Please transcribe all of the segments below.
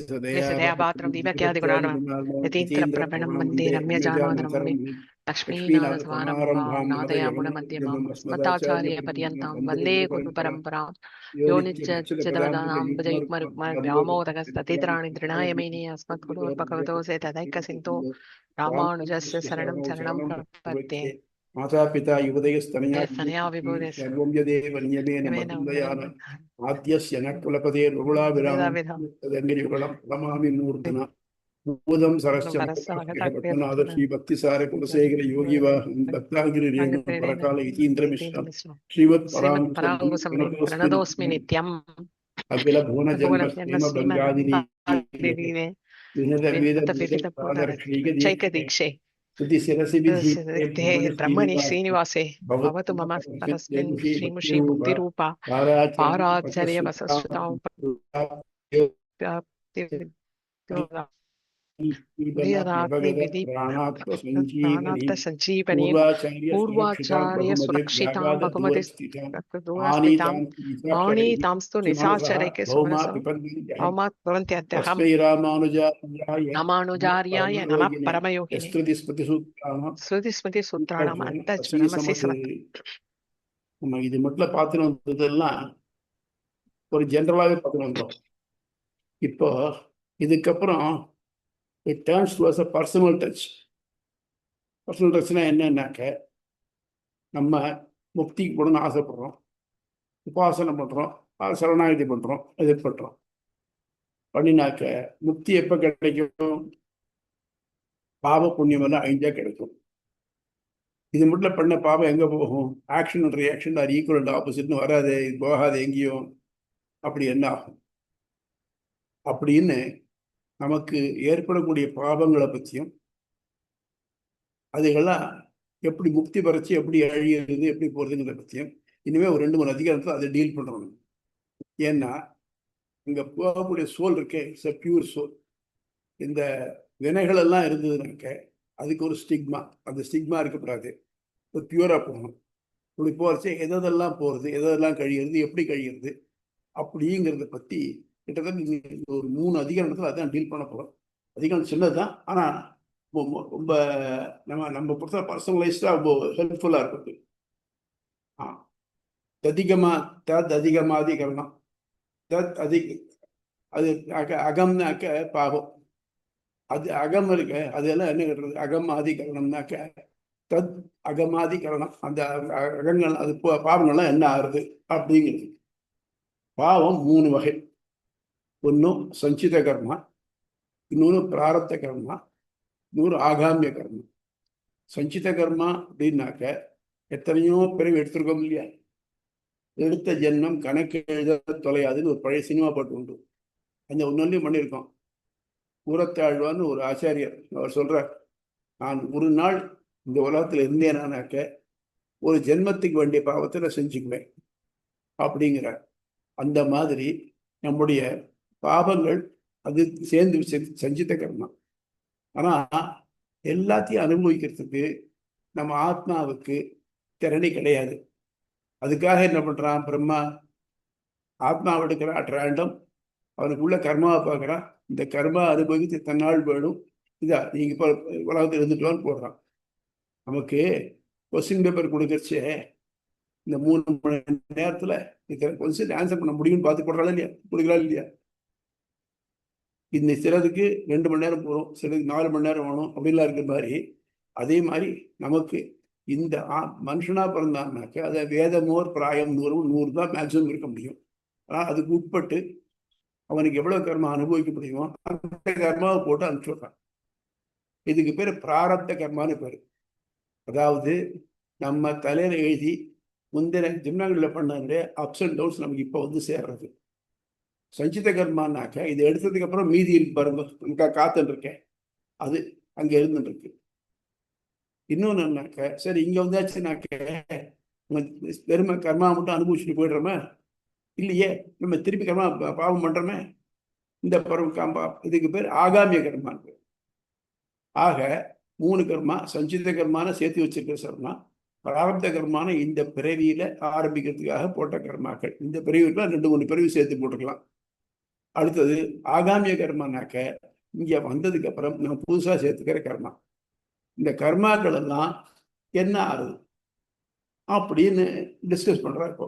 सदयापात्रं दीपक्यादिगुणार्णवं यतीन्द्रप्रभणं वन्दे रम्यजामातरं लक्ष्मीनाथसमारम्भां नादयामुनमध्यमाम् अस्मदाचार्यपर्यन्तां वन्दे गुरुपरम्परां यो नित्यच्युतपदाम्बुजयुग्मरुक्मव्यामोदकस्ततितराणि तृणाय मेने अस्मद्गुरोर्भगवतोऽस्य तदैकसिन्धो रामानुजस्य शरणं शरणं प्रपद्ये माता पिता युवदयस्तनया स्तनया विभूतिः सर्वं यदेव नियमेन मदन्वयान आद्यस्य न कुलपतेर्बहुलाभिरामं तदङ्गिरियुगलं नमामि मूर्धना भूतं सरस्य पद्मनाथ श्री भक्तिसार कुलशेखर योगी वाहन भक्तागिरि रेणु परकाल यतीन्द्रमिश्रं श्रीमत्पराङ्कुशं प्रणतोऽस्मि नित्यम् अखिल भुवन जन्म श्रीम बंगादिनी चैकदीक्षे ब्रह्मणि श्रीनिवासे भवतु मम परस्मिन् श्रीमुषी बुद्धिरूपा पाराचर्य वसस्वतां संजीवनी पूर्वाचार्य सुरक्षितां भगवतीस्थितां मौनी तांस्तु निशाचरैके सुमनसमात् भवन्त्यद्यहं रामानुजार्याय नमः परमयोगिने ஸ்ருதிஸ்மிருதிசூத்திராணாம் அந்தஜ்வரமசி சமத். நம்ம இது மட்டும் பார்த்துன்னு வந்ததெல்லாம் ஒரு ஜென்ரலாகவே பார்த்துன்னு வந்தோம். இப்போ இதுக்கப்புறம் it turns to as a personal touch. Personal டச்னா என்னன்னாக்க, நம்ம முக்திக்கு போகணும்னு ஆசைப்படுறோம், உபாசனை பண்ணுறோம், சரணாகதி பண்ணுறோம், எதிர்படுறோம். பண்ணினாக்க முக்தி எப்போ கிடைக்கும்? பாவ புண்ணியம் எல்லாம் அழிஞ்சா கிடைக்கும். இது மட்டும் பண்ண பாவம் எங்கே போகும்? Action and reaction are equal and ஆப்போசிட்னு வராது, இது போகாது எங்கேயும். அப்படி என்ன ஆகும் அப்படின்னு நமக்கு ஏற்படக்கூடிய பாவங்களை பற்றியும் அதுகெல்லாம் எப்படி முக்தி பறிச்சு எப்படி அழியிறது எப்படி போகிறதுங்கிறத பற்றியும் இனிமேல் ஒரு 2-3 அதிகாரத்தில் அதை டீல் பண்ணுறோம். ஏன்னா இங்கே போகக்கூடிய சோல் இருக்கே, இட்ஸ் அ பியூர் சோல். இந்த வினைகள் எல்லாம் இருந்ததுனாக்க அதுக்கு ஒரு ஸ்டிக்மா, அந்த ஸ்டிக்மா இருக்கக்கூடாது, ஒரு பியூரா போகணும். இப்படி போகிறச்சு எதெல்லாம் போகிறது, எதெல்லாம் கழியிறது, எப்படி கழியிறது அப்படிங்கிறத பற்றி கிட்டத்தட்ட ஒரு 3 அதிகாரத்தில் அதான் டீல் பண்ண போகிறோம். அதிகாரம் சின்னது தான், ஆனால் ரொம்ப நம்ம பொறுத்த பர்சனலைஸ்டாக ரொம்ப ஹெல்ப்ஃபுல்லாக இருக்குது. அதிகமாதிகரணம் அது அகம்னாக்க பாவம், அது அகம் இருக்க அதெல்லாம் என்ன கட்டுறது? அகம் ஆதிகரணம்னாக்க தத் அகமாதிகரணம், அந்த அகங்கள் அது பாவங்கள்லாம் என்ன ஆகுறது அப்படிங்கிறது. பாவம் 3 வகை. ஒன்றும் சஞ்சித கர்மா, இன்னொன்று பிராரப்த கர்மா, இன்னொரு ஆகாமிய கர்மா. சஞ்சித கர்மா அப்படின்னாக்க எத்தனையோ பிறகு எடுத்திருக்கோம் இல்லையா? எடுத்த ஜென்மம் கணக்கு எழுத தொலையாதுன்னு ஒரு பழைய சினிமா பாட்டு உண்டு. அந்த ஒன்றுலையும் பண்ணியிருக்கோம். ஊரத்தாழ்வான்னு ஒரு ஆச்சாரியர் அவர் சொல்றார், நான் ஒரு நாள் இந்த உலகத்தில் இருந்தேனானாக்க ஒரு ஜென்மத்துக்கு வேண்டிய பாவத்தை நான் செஞ்சுக்குவேன் அப்படிங்கிறார். அந்த மாதிரி நம்முடைய பாவங்கள் அது சேர்ந்து சஞ்சித கர்மா. ஆனால் எல்லாத்தையும் அனுபவிக்கிறதுக்கு நம்ம ஆத்மாவுக்கு திறனி கிடையாது. அதுக்காக என்ன பண்ணுறான் பிரம்மா? ஆத்மாவை எடுக்கிறான் அட் ரேண்டம், அவனுக்குள்ள கர்மாவை பார்க்குறான். இந்த கர்மா அனுபவித்து தன்னால் வேணும், இதா நீங்கள் இப்போ உலகத்தில் இருந்துட்டோன்னு போடுறான். நமக்கு கொஸ்டின் பேப்பர் கொடுக்கறச்சே இந்த 3 மணி நேரத்தில் இத்தனை கொஸ்டின் ஆன்சர் பண்ண முடியும்னு பார்த்து போடுறாள் இல்லையா? கொடுக்குறா இல்லையா? இந்த சிலதுக்கு 2 மணி நேரம் போகும், சிலதுக்கு 4 மணி நேரம் வேணும் அப்படின்லாம் இருக்கிற மாதிரி. அதே மாதிரி நமக்கு இந்த மனுஷனாக பிறந்தான்னாக்க அதை வேதமோர் பிராயம் 100 தான் மேக்ஸிமம் இருக்க முடியும். ஆனால் அதுக்கு உட்பட்டு அவனுக்கு எவ்வளோ கர்மா அனுபவிக்க முடியுமோ அந்த கர்மாவை போட்டு அனுப்பிச்சுடுறான். இதுக்கு பேர் பிராரப்த கர்மான்னு பேர். அதாவது நம்ம தலையில் எழுதி முந்தின ஜிம்னாங்களில் பண்ண அப்ஸ் அண்ட் டவுன்ஸ் நமக்கு இப்போ வந்து சேர்றது. சஞ்சித கர்மானாக்க இது எடுத்ததுக்கு அப்புறம் மீதி இருக்கு பாருங்க, காத்துன்னு இருக்கேன், அது அங்கே இருந்துருக்கு. இன்னொன்று என்னன்னாக்க, சரி இங்கே வந்தாச்சுனாக்க பெருமை கர்மா மட்டும் அனுபவிச்சுட்டு போயிடுறோமே, இல்லையே நம்ம திருப்பி கர்மா பாவம் பண்ணுறோமே, இந்த பருவ இதுக்கு பேர் ஆகாமிய கர்மான்னு பேர். ஆக 3 கர்மா சஞ்சித கர்மான சேர்த்து வச்சிருக்க சொன்னா, பிராரப்த கர்மான இந்த பிறவியில ஆரம்பிக்கிறதுக்காக போட்ட கர்மாக்கள். இந்த பிறவிக்குலாம் 2-3 பிறவி சேர்த்து போட்டுக்கலாம். அடுத்தது ஆகாமிய கர்மானாக்க இங்க வந்ததுக்கு அப்புறம் நம்ம புதுசா சேர்த்துக்கிற கர்மா. இந்த கர்மாக்கள் எல்லாம் என்ன ஆகுது அப்படின்னு டிஸ்கஸ் பண்றா இப்போ.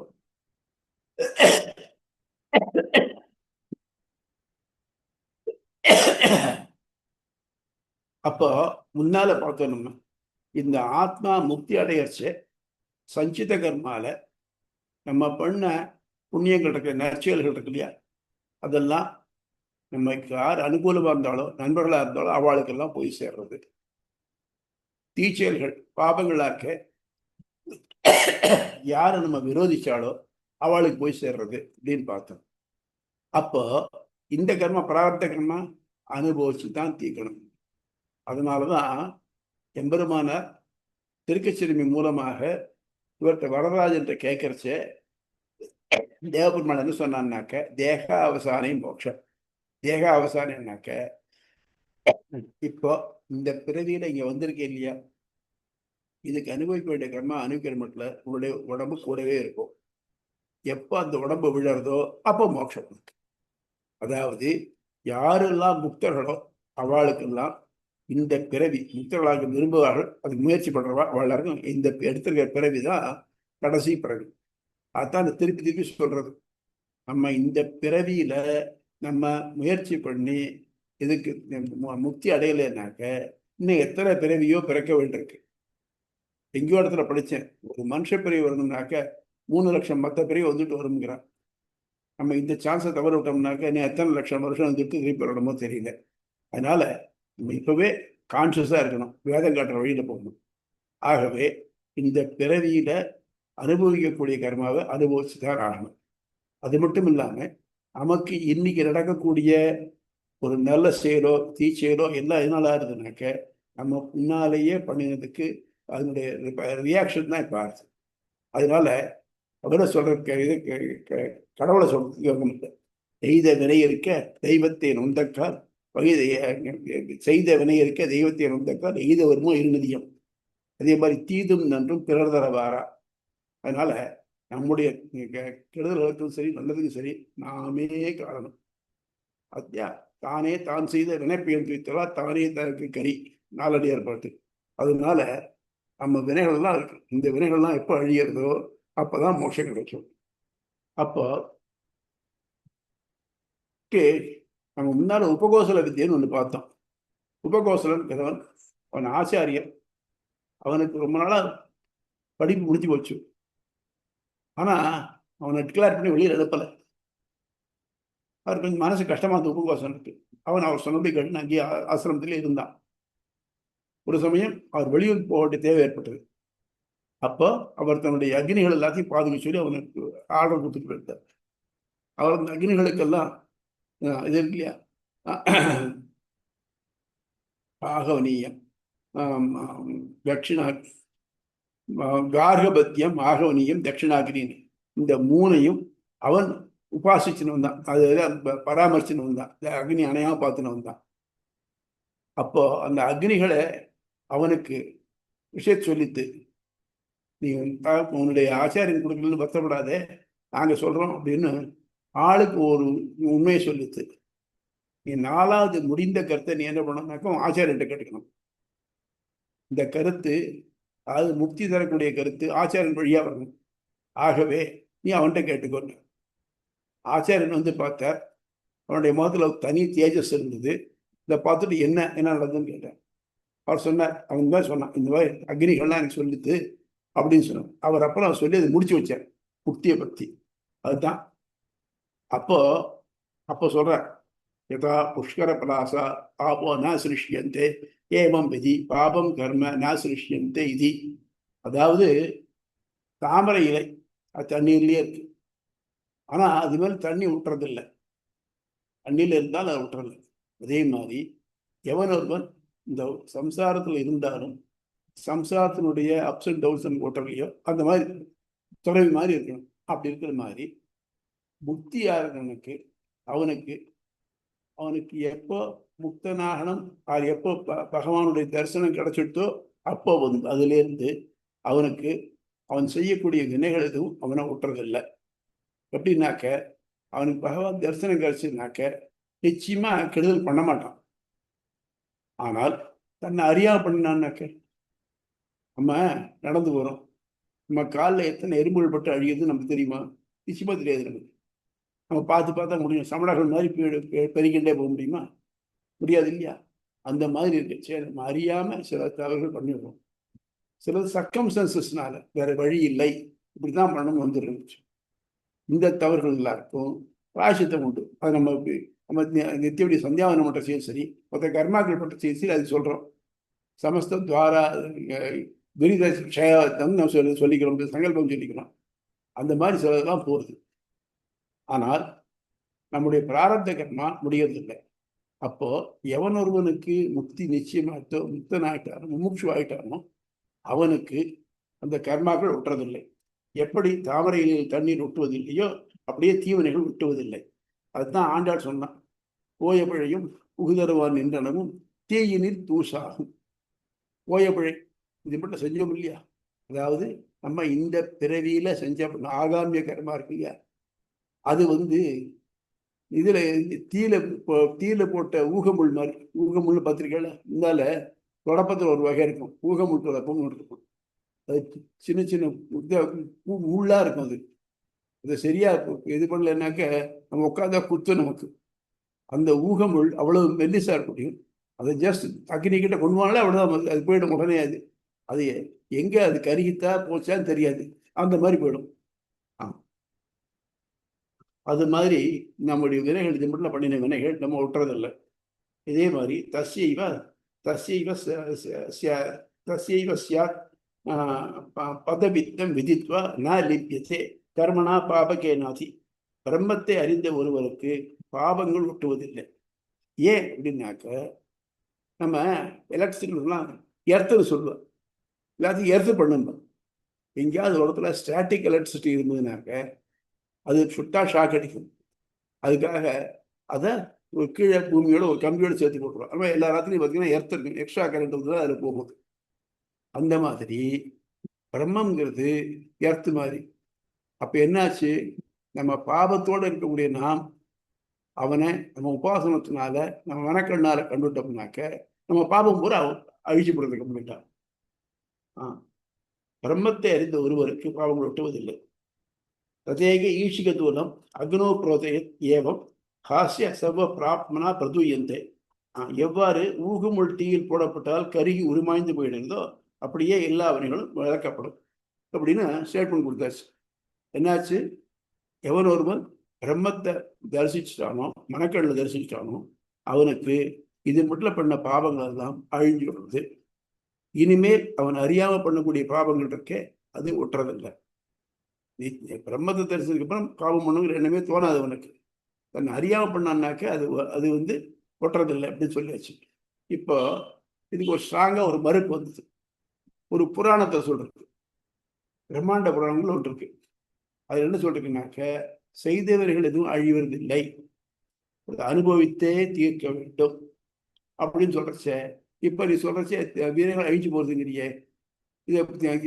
அப்போ முன்னால பார்த்தோம் நம்ம இந்த ஆத்மா முக்தி அடையச்சு சஞ்சித கர்மால நம்ம பண்ண புண்ணியங்கள் இருக்கு, நற்செயல்கள் இருக்கு இல்லையா, அதெல்லாம் நமக்கு யார் அனுகூலமா இருந்தாலும் நண்பர்களா இருந்தாலும் அவளுக்கெல்லாம் போய் சேர்றது. தீச்செயல்கள் பாபங்களாக்க யாரை நம்ம விரோதிச்சாலோ அவளுக்கு போய் சேர்றது அப்படின்னு பார்த்தோம். அப்போ இந்த கர்மா பிராரப்த கர்மா அனுபவிச்சு தான் தீர்க்கணும். அதனாலதான் எம்பெருமானார் திருக்கச்சிறுமி மூலமாக இவர்கிட்ட வரராஜன் கேட்கறச்ச தேவபெருமான் என்ன சொன்னான்னாக்க தேக அவசானி மோட்சம். தேக அவசானம்னாக்க இப்போ இந்த பிறவியில இங்க வந்திருக்கேன் இல்லையா, இதுக்கு அனுபவிக்க வேண்டிய கர்மா அனுபவிக்கிற மட்டும் உங்களுடைய உடம்பு கூடவே இருக்கும். எப்போ அந்த உடம்பு விழறதோ அப்போ மோட்சம். அதாவது யாரெல்லாம் முக்தர்களோ அவளுக்கெல்லாம் இந்த பிறவி முக்தர்களாக விரும்புவார்கள், அதுக்கு முயற்சி பண்றவா எல்லாருக்கும் இந்த எடுத்திருக்கிற பிறவிதான் கடைசி பிறவி. அதான் திருப்பி திருப்பி சொல்றது. நம்ம இந்த பிறவியில நம்ம முயற்சி பண்ணி இதுக்கு முக்தி அடையலைன்னாக்க இன்னும் எத்தனை பிறவியோ பிறக்க வேண்டியிருக்கு. எங்கேயோ இடத்துல படித்தேன், ஒரு மனுஷ பிறவி வரணும்னாக்க 3 லட்சம் மற்ற பிறவி வந்துட்டு வருங்கிறான். நம்ம இந்த சான்ஸை தவற விட்டோம்னாக்க இன்னும் எத்தனை லட்சம் வருஷம் வந்துட்டு திருப்பி வரணுமோ தெரியல. அதனால நம்ம இப்பவே கான்சியஸா இருக்கணும், வேதம் காட்டுற வழியில போகணும். ஆகவே இந்த பிறவியில அனுபவிக்கக்கூடிய கர்மாவை அனுபவிச்சுதான் ஆகணும். அது மட்டும் இல்லாம நமக்கு இன்னைக்கு நடக்கக்கூடிய ஒரு நல்ல செயலோ தீச்செயலோ எல்லாம் எதனால ஆகுதுனாக்க நம்ம முன்னாலேயே பண்ணினதுக்கு அதனுடைய ரியாக்ஷன் தான் இப்ப ஆகுது. அதனால அவரை சொல்ற கடவுளை சொல்றது செய்த வினை இருக்க தெய்வத்தை நொந்தக்கால் செய்த வினை இருக்க தெய்வத்தை நொந்தக்கால் எய்த வருமோ இருநிதியம். அதே மாதிரி தீதும் நன்றும் பிறர் தர வாரா. அதனால நம்முடைய கெடுதல்களுக்கும் சரி நல்லதுக்கும் சரி நாமே காரணம். அத்தியா தானே தான் செய்த வினைப்பயன் துய்த்தலா தானே தனக்கு கரி நாளடியார் பாட்டு. அதனால நம்ம வினைகள்லாம் இருக்கு, இந்த வினைகள்லாம் எப்போ அழியிறதோ அப்பதான் மோட்சம் கிடைக்கும். அப்போ நம்ம முன்னால உபகோசல வித்தியன்னு ஒன்று பார்த்தோம். உபகோசலன் கதவன் அவன் ஆச்சாரியர், அவனுக்கு ரொம்ப நாளா படிப்பு முடிஞ்சு போச்சு. ஆனா அவனை டிக்ளேர் பண்ணி வெளியில் எழுப்பலை. அவர் கொஞ்சம் மனசு கஷ்டமா இருந்த உபகோசனுக்கு. அவர் சொன்னபடி கேட்டு அங்கேயே ஆசிரமத்திலே இருந்தான். ஒரு சமயம் அவர் வெளியூர் போக வேண்டிய தேவை ஏற்பட்டது. அப்போ அவர் தன்னுடைய அக்னிகள் எல்லாத்தையும் பாதுகாக்க சொல்லி அவனுக்கு ஆர்டர் கொடுத்துட்டு போயிருந்தார். அவர் அந்த அக்னிகளுக்கெல்லாம் இது இருக்கு இல்லையா, ஆகவனீயம், தட்சிணா கார்கபத்தியம், ஆகவனீயம், தட்சிணாகிரின்னு இந்த 3ஐயும் அவன் உபாசிச்சுன்னு வந்தான். அது பராமரிச்சுன்னு வந்தான். அக்னி அணையாம பார்த்துன்னு வந்தான். அப்போ அந்த அக்னிகளை அவனுக்கு விஷயத்தை சொல்லித்து, நீ உன்னுடைய ஆச்சாரியன் கொடுக்கலன்னு வருத்தப்படாதே, நாங்க சொல்றோம் அப்படின்னு ஆளுக்கு ஒரு உண்மையை சொல்லித்து. நீ 4வது முடிந்த கருத்தை நீ என்ன பண்ணணும்னாக்கும் ஆச்சாரியன்ட்ட கேட்டுக்கணும். இந்த கருத்து அதாவது முக்தி தரக்கூடிய கருத்து ஆச்சாரியன் வழியா வரணும். ஆகவே நீ அவன்கிட்ட கேட்டுக்கொண்டு. ஆச்சாரியன் வந்து பார்த்தார். அவனுடைய முகத்துல தனி தேஜஸ் இருந்தது. இதை பார்த்துட்டு என்ன நடந்ததுன்னு கேட்டேன். அவர் சொன்னார், அவன் தான் சொன்னான், இந்த மாதிரி அக்னிகள்லாம் எனக்கு சொல்லித்து அப்படின்னு சொன்னார். அவர் அப்புறம் அவர் சொல்லி அதை முடிச்சு வச்சார் முக்தியை பத்தி. அதுதான் அப்போ சொல்ற யதா புஷ்கர பலாசா பாபோ ந சிருஷ்யந்தே ஏவம் விதி பாபம் கர்ம ந சிருஷ்யந்தே இது. அதாவது தாமரை இலை அது தண்ணீர்லயே இருக்கு, ஆனா அது மேல தண்ணி விட்டுறதில்லை. தண்ணியில இருந்தாலும் அதை விட்டுறதில்லை. அதே மாதிரி எவன் ஒருவன் இந்த சம்சாரத்துல இருந்தாலும் சம்சாரத்தினுடைய அப்ஸ் அண்ட் டவுன்ஸ் ஓட்டலையோ அந்த மாதிரி துறவி மாதிரி இருக்கணும். அப்படி இருக்கிற மாதிரி முக்தி யாருக்கு அவனுக்கு எப்போ முக்தனாகணும், அது எப்போ பகவானுடைய தரிசனம் கிடைச்சிட்டோ அப்போ வந்து அதுலேருந்து அவனுக்கு அவன் செய்யக்கூடிய வினைகள் எதுவும் அவனை விட்டுறதில்லை. எப்படின்னாக்க அவனுக்கு பகவான் தரிசனம் கிடைச்சுனாக்க நிச்சயமா கெடுதல் பண்ண மாட்டான். ஆனால் தன்னை அறியாம பண்ணினான்னாக்க, நம்ம நடந்து போறோம், நம்ம காலில் எத்தனை எறும்புகள் பட்டு அழியுது நமக்கு தெரியுமா? நிச்சயமா தெரியாது. நமக்கு நம்ம பார்த்து பார்த்தா முடியும். சமணர்கள் மாதிரி பெருகின்றே போக முடியுமா? முடியாது இல்லையா? அந்த மாதிரி இருக்கு. சரி, நம்ம அறியாம சில தவறுகள் பண்ணிடுறோம். சிலது சர்க்கம்ஸ்டன்சஸ்னால வேற வழி இல்லை, இப்படிதான் பண்ணணும் வந்துருந்துச்சு. இந்த தவறுகள் எல்லாருக்கும் பிராயசித்தம் உண்டு. அது நம்ம நித்தியபடி சந்தியாவனம் மட்டும் செய்ய சரி, மற்ற கர்மாக்கள் மட்டும் செய்ய சரி, அது சொல்றோம். சமஸ்த துவாரா துரித க்ஷயத்தம் நம்ம சொல்லிக்கிறோம், சங்கல்பம் சொல்லிக்கிறோம். அந்த மாதிரி சிலதெல்லாம் போகுது. ஆனால் நம்முடைய பிராரப்த கர்மா முடியறதில்லை. அப்போ எவன் ஒருவனுக்கு முக்தி நிச்சயமாயிட்டோ, முக்தனாயிட்டானோ, முமுட்சு ஆயிட்டானோ, அவனுக்கு அந்த கர்மாக்கள் ஒட்டுறதில்லை. எப்படி தாமரையில் தண்ணீர் ஒட்டுவதில்லையோ அப்படியே தீவனைகள் ஒட்டுவதில்லை. அதுதான் ஆண்டாள் சொன்னான், ஓய பிழையும் புகுதருவான் நின்றனவும் தீயினில் தூசாகும். ஓய பிழை இது மட்டும் செஞ்சோம் இல்லையா? அதாவது நம்ம இந்த பிறவியில செஞ்ச ஆகாமிய கர்மா இருக்கு இல்லையா, அது இதுல தீயில போட்ட ஊகமுள் மாதிரி. ஊகமுள் பார்த்திருக்கல, இருந்தால தொடப்பத்தில் ஒரு வகை இருக்கும், ஊகமுள் தொடப்பம் இருக்கும். அது சின்ன சின்ன முள்ளா இருக்கும். அதை சரியா இது பண்ணலன்னாக்க நம்ம உட்காந்தா குத்து நமக்கு. அந்த ஊகமுள் அவ்வளவு மெல்லிசா இருக்கும். அதை ஜஸ்ட் அக்னி கிட்ட கொண்டு போனாலே அவ்வளவுதான், அது போயிடும் உடனே. அது எங்க அது கருகித்தா போச்சான்னு தெரியாது, அந்த மாதிரி போயிடும். அது மாதிரி நம்முடைய வினைகள் திம்பட்டில் பண்ணின வினைகள் நம்ம விட்டுறதில்லை. இதே மாதிரி தஸ்யைவ சியாத் பதவித்தம் விதித்வா ந லிப்யதே கர்மனா பாபகேநாதி. பிரம்மத்தை அறிந்த ஒருவருக்கு பாபங்கள் ஒட்டுவதில்லை. ஏன் அப்படின்னாக்க, நம்ம எலக்ட்ரிசிட்டிலாம் எர்த்துன்னு சொல்லுவோம், எல்லாத்தையும் எர்த்து பண்ணணும். எங்கேயாவது ஒரு இடத்துல ஸ்டாட்டிக் எலக்ட்ரிசிட்டி இருந்ததுனாக்க அது சுட்டா ஷாக் அடிக்கும். அதுக்காக அதை ஒரு கீழே பூமியோட ஒரு கம்பியோட சேர்த்து போட்டுருவோம். ஆனால் எல்லா ராத்திரியும் பார்த்தீங்கன்னா எர்த் இருக்கும், எக்ஸ்ட்ரா கரண்ட் வந்து அதில் போகுது. அந்த மாதிரி பிரம்மங்கிறது எர்த்து மாதிரி. அப்போ என்னாச்சு, நம்ம பாபத்தோடு இருக்கக்கூடிய நாம் அவனை நம்ம உபாசனத்தினால நம்ம மனக்கண்ணால கண்டுட்டோம்னாக்க நம்ம பாபம் பூரா அழிச்சு போடுறதுக்கு பண்ணிட்டான். பிரம்மத்தை அறிந்த ஒருவருக்கு பாவங்கள் ஒட்டுவதில்லை. ததேக ஈஷிகதூலம் அக்னோ புரோதயத் ஏவம் ஹாஸ்ய சர்வ பிராப்மனா பிரதூயந்தே. எவ்வாறு ஊகுமுள் தீயில் போடப்பட்டால் கருகி உருமாய்ந்து போயிடுறதோ அப்படியே எல்லா வினைகளும் விளக்கப்படும் அப்படின்னு ஸ்டேட்மெண்ட் கொடுத்தாச்சு. என்னாச்சு, எவன் ஒருவன் பிரம்மத்தை தரிசிச்சுட்டானோ, மனக்கண்ணில் தரிசிச்சுட்டானோ, அவனுக்கு இது மட்டும் பண்ண பாவங்கள் எல்லாம் அழிஞ்சு வருது. இனிமேல் அவன் அறியாமல் பண்ணக்கூடிய பாவங்கள் இருக்கே, அது ஒட்டுறதில்லை. பிரம்மத்தை தரிசனத்துக்கு அப்புறம் பாவம் பண்ணுங்கிற எண்ணமே தோணாது அவனுக்கு. தன்னை அறியாமல் பண்ணான்னாக்க அது ஒட்டுறதில்லை அப்படின்னு சொல்லியாச்சு. இப்போ இதுக்கு ஒரு ஸ்ட்ராங்கா ஒரு மறுப்பு வந்தது. ஒரு புராணத்தை சொல்றது, பிரம்மாண்ட புராணங்கள் ஒன்று இருக்கு. அது என்ன சொல்றதுனாக்க, செய்தவர்கள் எதுவும் அழிவதில்லை, அனுபவித்தே தீர்க்க வேண்டும் அப்படின்னு சொல்றச்ச. இப்ப நீ சொல்றச்ச வீரர்கள் அழிச்சு போறதுங்கிறியே, இது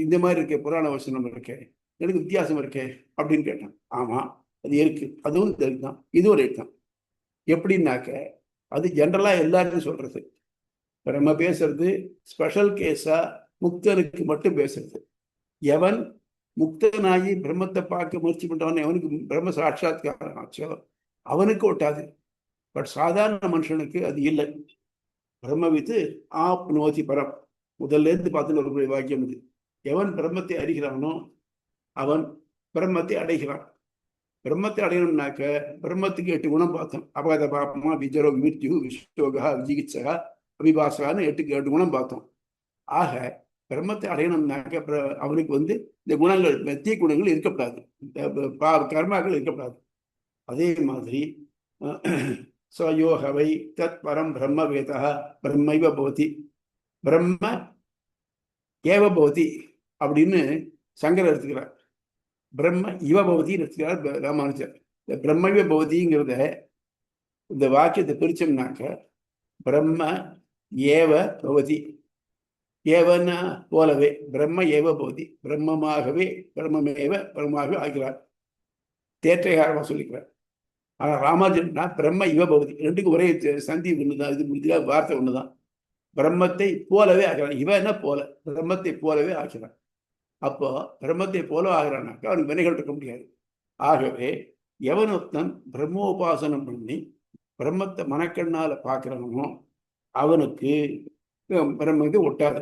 இந்த மாதிரி இருக்கே புராண வசனம் இருக்கே, எனக்கு வித்தியாசம் இருக்கே அப்படின்னு கேட்டான். ஆமா, அது இருக்கு, அதுவும் தான், இது ஒரு தான். எப்படின்னாக்க, அது ஜென்ரலா எல்லாருக்கும் சொல்றது. இப்ப நம்ம பேசுறது ஸ்பெஷல் கேஸா முக்தனுக்கு மட்டும் பேசுறது. எவன் முக்தனாகி பிரம்மத்தை பார்க்க முயற்சி பண்றவன், எவனுக்கு பிரம்ம சாட்சாத்காரம் ஆச்சோ அவனுக்கு ஒட்டாது. பட் சாதாரண மனுஷனுக்கு அது இல்லை. பிரம்மவித்து ஆப்னோதி பரம், முதல்ல இருந்து பார்த்துன்னு ஒரு வாக்கியம் இது. எவன் பிரம்மத்தை அறிகிறானோ அவன் பிரம்மத்தை அடைகிறான். பிரம்மத்தை அடையணும்னாக்க பிரம்மத்துக்கு 8 குணம் பார்த்தோம். அபகத பாபமா விஜரோ விமிர்த்தியு விஸ்வகா விஜிகித்சகா அபிபாசகான்னு 8 குணம் பார்த்தோம். ஆக பிரம்மத்தை அடையணும்னாக்க அவனுக்கு இந்த குணங்கள், தீ குணங்கள் இருக்கக்கூடாது, கர்மாக்கள் இருக்கக்கூடாது. அதே மாதிரி சயோகவை தத் பரம் பிரம்ம வேதா பிரம்மைவ பவதி பிரம்ம ஏவ பவதி அப்படின்னு சங்கரர் எடுத்துக்கிறார். பிரம்ம இவ பவதின்னு எடுத்துக்கிறார் ராமானுஜர். இந்த பிரம்மைவ பவதிங்கிறத இந்த வாக்கியத்தை பிரிச்சோம்னாக்க, பிரம்ம ஏவ பவதி, ஏவன போலவே, பிரம்ம ஏவ பவதி, பிரம்மமாகவே பிரம்மமேவ பிரம்மமாகவே ஆகிறார். தேற்றைகாரமாக சொல்லிக்கிறார். ஆனா ராமானுஜன்னா பிரம்ம இவ பகுதி ரெண்டுக்கும் ஒரே சந்தி ஒண்ணுதான், இது வார்த்தை ஒண்ணுதான். பிரம்மத்தை போலவே ஆகிறான். இவன் என்ன போல பிரம்மத்தை போலவே ஆகிறான். அப்போ பிரம்மத்தை போல ஆகிறானாக்கா அவனுக்கு வினைகள் இருக்க முடியாது. ஆகவே எவனொத்தன் பிரம்மோபாசனம் பண்ணி பிரம்மத்தை மனக்கண்ணால பார்க்கிறவனோ அவனுக்கு பிரம்மத்தை ஒட்டாது.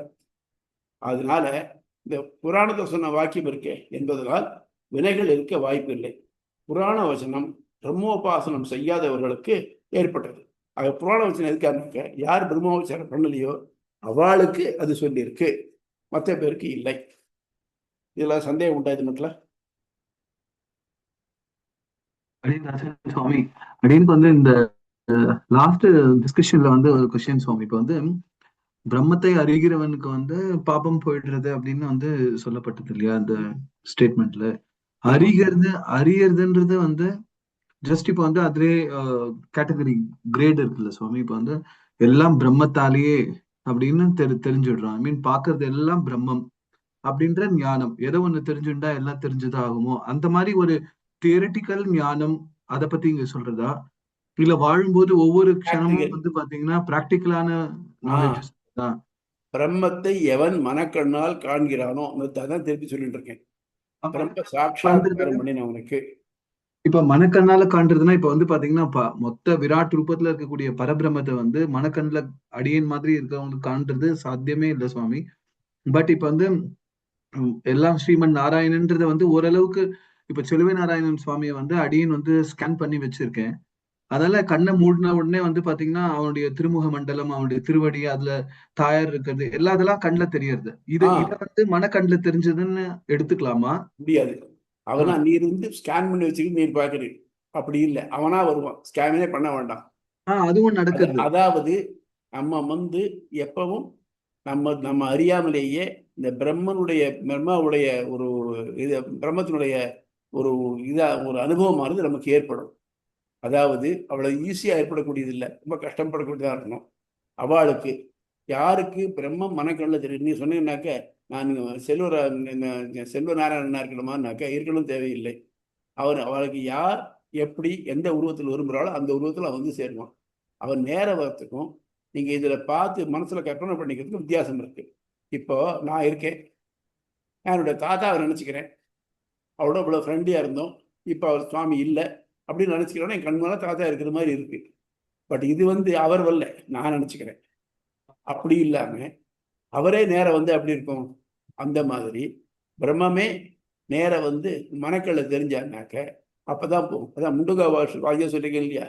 அதனால இந்த புராணத்தை சொன்ன வாக்கியம் இருக்கே என்பதனால் வினைகள் இருக்க வாய்ப்பு இல்லை. புராண வசனம் பிரம்மோபாசனம் செய்யாதவர்களுக்கு ஏற்பட்டது. ஆக புராண வசனம் எதுக்காக, யார் பிரம்மோபாசனம் பண்ணலையோ அவளுக்கு அது சொல்லியிருக்கு, மற்ற பேருக்கு இல்லை. இதுல சந்தேகம் உண்டா? இது மட்டும் சுவாமி அப்படின்னு வந்து இந்த லாஸ்ட் டிஸ்கஷன்ல வந்து ஒரு கொஸ்டின் சுவாமி, இப்ப வந்து பிரம்மத்தை அறிகிறவனுக்கு வந்து பாபம் போயிடுறது அப்படின்னு வந்து சொல்லப்பட்டது இல்லையா அந்த ஸ்டேட்மெண்ட்ல. அறியறதுன்றது வந்து ஜஸ்ட் இப்ப வந்து அதிலே கேட்டகரி கிரேட் இருக்குல்ல சுவாமி. இப்ப வந்து எல்லாம் பிரம்மத்தாலேயே அப்படின்னு தெரிஞ்சுடுறோம். ஐ மீன் பாக்குறது எல்லாம் பிரம்மம் அப்படின்ற ஞானம். ஏதோ ஒண்ணு தெரிஞ்சுட்டா எல்லாம் தெரிஞ்சுதான் ஆகுமோ அந்த மாதிரி ஒரு தியரிட்டிக்கல் ஞானம், அதை பத்தி இங்க சொல்றதா இல்ல வாழும்போது ஒவ்வொரு க்ஷணமும் வந்து பாத்தீங்கன்னா பிராக்டிக்கலான நாலேஜ் தான்? பிரம்மத்தை எவன் மனக்கண்ணால் காண்கிறானோ அதான் திருப்பி சொல்லிட்டு இருக்கேன். பிரம்ம சாட்சாத்காரம் பண்ணினவனுக்கு இப்ப மனக்கண்ணால காண்றதுன்னா இப்ப வந்து பாத்தீங்கன்னா மொத்த விராட் ரூபத்துல இருக்கக்கூடிய பரபிரம்மத்தை வந்து மனக்கண்ணுல அடியன் மாதிரி இருக்கவங்களுக்கு காண்றது சாத்தியமே இல்லை சுவாமி. பட் இப்ப வந்து எல்லாம் ஸ்ரீமன் நாராயணன்றத வந்து ஓரளவுக்கு இப்ப செலுவை நாராயணன் சுவாமியை வந்து அடியன் வந்து ஸ்கேன் பண்ணி வச்சிருக்கேன். அதனால கண்ணை மூடின உடனே வந்து பாத்தீங்கன்னா அவனுடைய திருமுக மண்டலம், அவனுடைய திருவடி, அதுல தாயார் இருக்கிறது எல்லாத்தெல்லாம் கண்ணுல தெரியறது. இதை வந்து மனக்கண்ணுல தெரிஞ்சதுன்னு எடுத்துக்கலாமா? முடியாது. அவனா நீர் வந்து ஸ்கேன் பண்ணி வச்சுக்கிட்டு நீர் பாக்குறீ, அப்படி இல்லை. அவனா வருவான், ஸ்கேனே பண்ண வேண்டாம். அதுவும் நடக்குது. அதாவது நம்ம வந்து எப்பவும் நம்ம அறியாமலேயே இந்த பிரம்மாவுடைய ஒரு இது பிரம்மத்தினுடைய ஒரு ஒரு அனுபவமானது நமக்கு ஏற்படும். அதாவது அவ்வளவு ஈஸியா ஏற்படக்கூடியது இல்லை, ரொம்ப கஷ்டப்படக்கூடியதா இருக்கணும். அவளுக்கு யாருக்கு பிரம்மம் மனக்கண்ணில் தெரியும். நீ சொன்னீங்கன்னாக்க நான் செல்வ நாராயணனா இருக்கணுமான்னாக்க இருக்கணும் தேவையில்லை. அவளுக்கு யார் எப்படி எந்த உருவத்தில் விரும்புகிறாளோ அந்த உருவத்தில் அவன் வந்து சேருவான். அவன் நேர வரத்துக்கும் நீங்க இதுல பார்த்து மனசுல கற்பனை பண்ணிக்கிறதுக்கு வித்தியாசம் இருக்கு. இப்போ நான் இருக்கேன், என்னுடைய தாத்தாவை நினைச்சுக்கிறேன், அவரோட இவ்வளவு ஃப்ரெண்டியா இருந்தோம், இப்போ அவர் சுவாமி இல்லை அப்படின்னு நினைச்சுக்கிறோன்னா என் கண் மேல தாத்தா இருக்கிற மாதிரி இருக்கு. பட் இது வந்து அவர் வரல, நான் நினைச்சுக்கிறேன். அப்படி இல்லாம அவரே நேர வந்து அப்படி இருக்கும். அந்த மாதிரி பிரம்மமே நேர வந்து மனக்கல்ல தெரிஞ்சாருனாக்க அப்பதான் போகும். அதான் முண்டுகா வாக்கியம் சொல்லிருக்கேன் இல்லையா,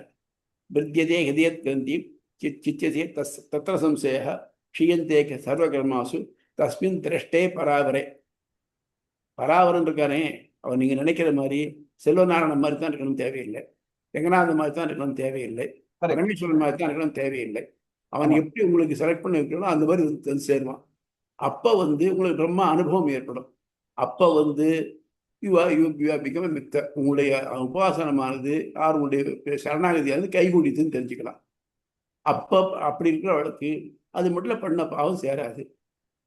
பிரித்தியதே ஹிதயத் கிரந்தி சித்தியதே தத்திர சம்சேக க்ஷீயந்தே சர்வகர்மாசு தஸ்மின் திரஷ்டே பராவரே. பராவரன் இருக்கானே அவன் நீங்க நினைக்கிற மாதிரி செல்வநாராயணன் மாதிரி தான் இருக்கணும் தேவையில்லை, ரங்கநாதன் மாதிரி தான் இருக்கணும் தேவையில்லை, பரமேஸ்வரன் மாதிரி தான் இருக்கணும் தேவையில்லை. அவன் எப்படி உங்களுக்கு செலக்ட் பண்ணி வைக்கணும் அந்த மாதிரி வந்து சேருவான். அப்போ வந்து உங்களுக்கு பிரம்ம அனுபவம் ஏற்படும். அப்போ வந்து மித்த உங்களுடைய உபாசனமானது உங்களுடைய சரணாகதியானது கைகூடித்துன்னு தெரிஞ்சுக்கலாம். அப்போ அப்படி இருக்கிறவளுக்கு அது மட்டும் பண்ண பாவம் சேராது,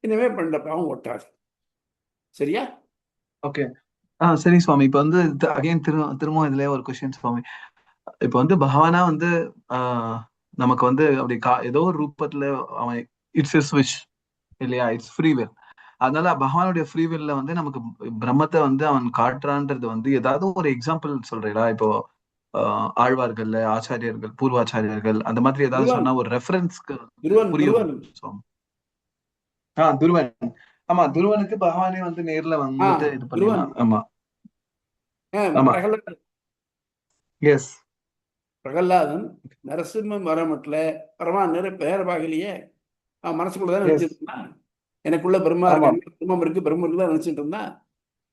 இனிமே பண்ண பாவம் ஒட்டாது. சரியா? ஓகே, சரி சுவாமி. இப்ப வந்து அகைன் திரும்ப இதுல ஒரு கொஸ்டின் சுவாமி. இப்ப வந்து பகவானா வந்து நமக்கு வந்து அப்படி ஏதோ ஒரு ரூபத்துல அவன் இட்ஸ் இஸ் விஷ் இல்லையா, இட்ஸ் ஃப்ரீ வில். அதனால பகவானுடைய ஃப்ரீ வில்ல வந்து நமக்கு பிரம்மத்தை வந்து அவன் காட்டுறான்றது வந்து ஏதாவது ஒரு எக்ஸாம்பிள் சொல்றீங்களா? இப்போ ஆழ்வார்கள்ல ஆச்சாரியர்கள், பூர்வாச்சாரியர்கள் அந்த மாதிரி ஏதாவது சொன்னா ஒரு ரெஃபரன்ஸ்க்கு புரியும். துருவன், ஆமா துருவனுக்கு பகவானே வந்து நேர்ல வந்துட்டு இது பண்ணுவான். ஆமா ஆமா, எஸ். பிரகலாதன் நரசிம்ம வரமட்டில் பரவான் பேர பாகலையே, அவன் மனசுக்குள்ளதான் நினைச்சிட்டு இருந்தான். எனக்குள்ள பிரம்மம் இருக்கு, பிரம்மம் இருக்குதான் நினைச்சிட்டு இருந்தான்.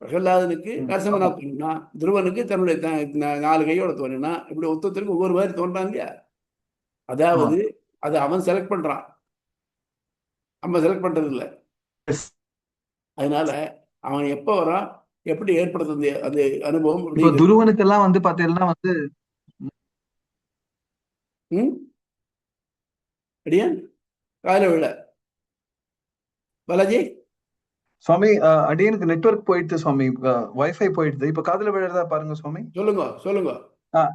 பிரகலாதனுக்கு நரசிம்மனா தோணுனா, துருவனுக்கு தன்னுடைய 4 கையோட தோணுனா, இப்படி ஒருத்தருக்கு ஒவ்வொரு மாதிரி தோன்றான் இல்லையா. அதாவது அது அவன் செலக்ட் பண்றான், நம்ம செலக்ட் பண்றது இல்லை. அதனால அவன் எப்ப வரான், எப்படி ஏற்படுறது அந்த அனுபவம். துருவனுக்கெல்லாம் வந்து பாத்தீங்கன்னா வந்து கால விழ பாலாஜி சுவாமி, அடியனுக்கு நெட்வொர்க் போயிடுது சுவாமி, வைஃபை போயிடுது. இப்ப காதுல விழுறதா பாருங்க சுவாமி. சொல்லுங்க.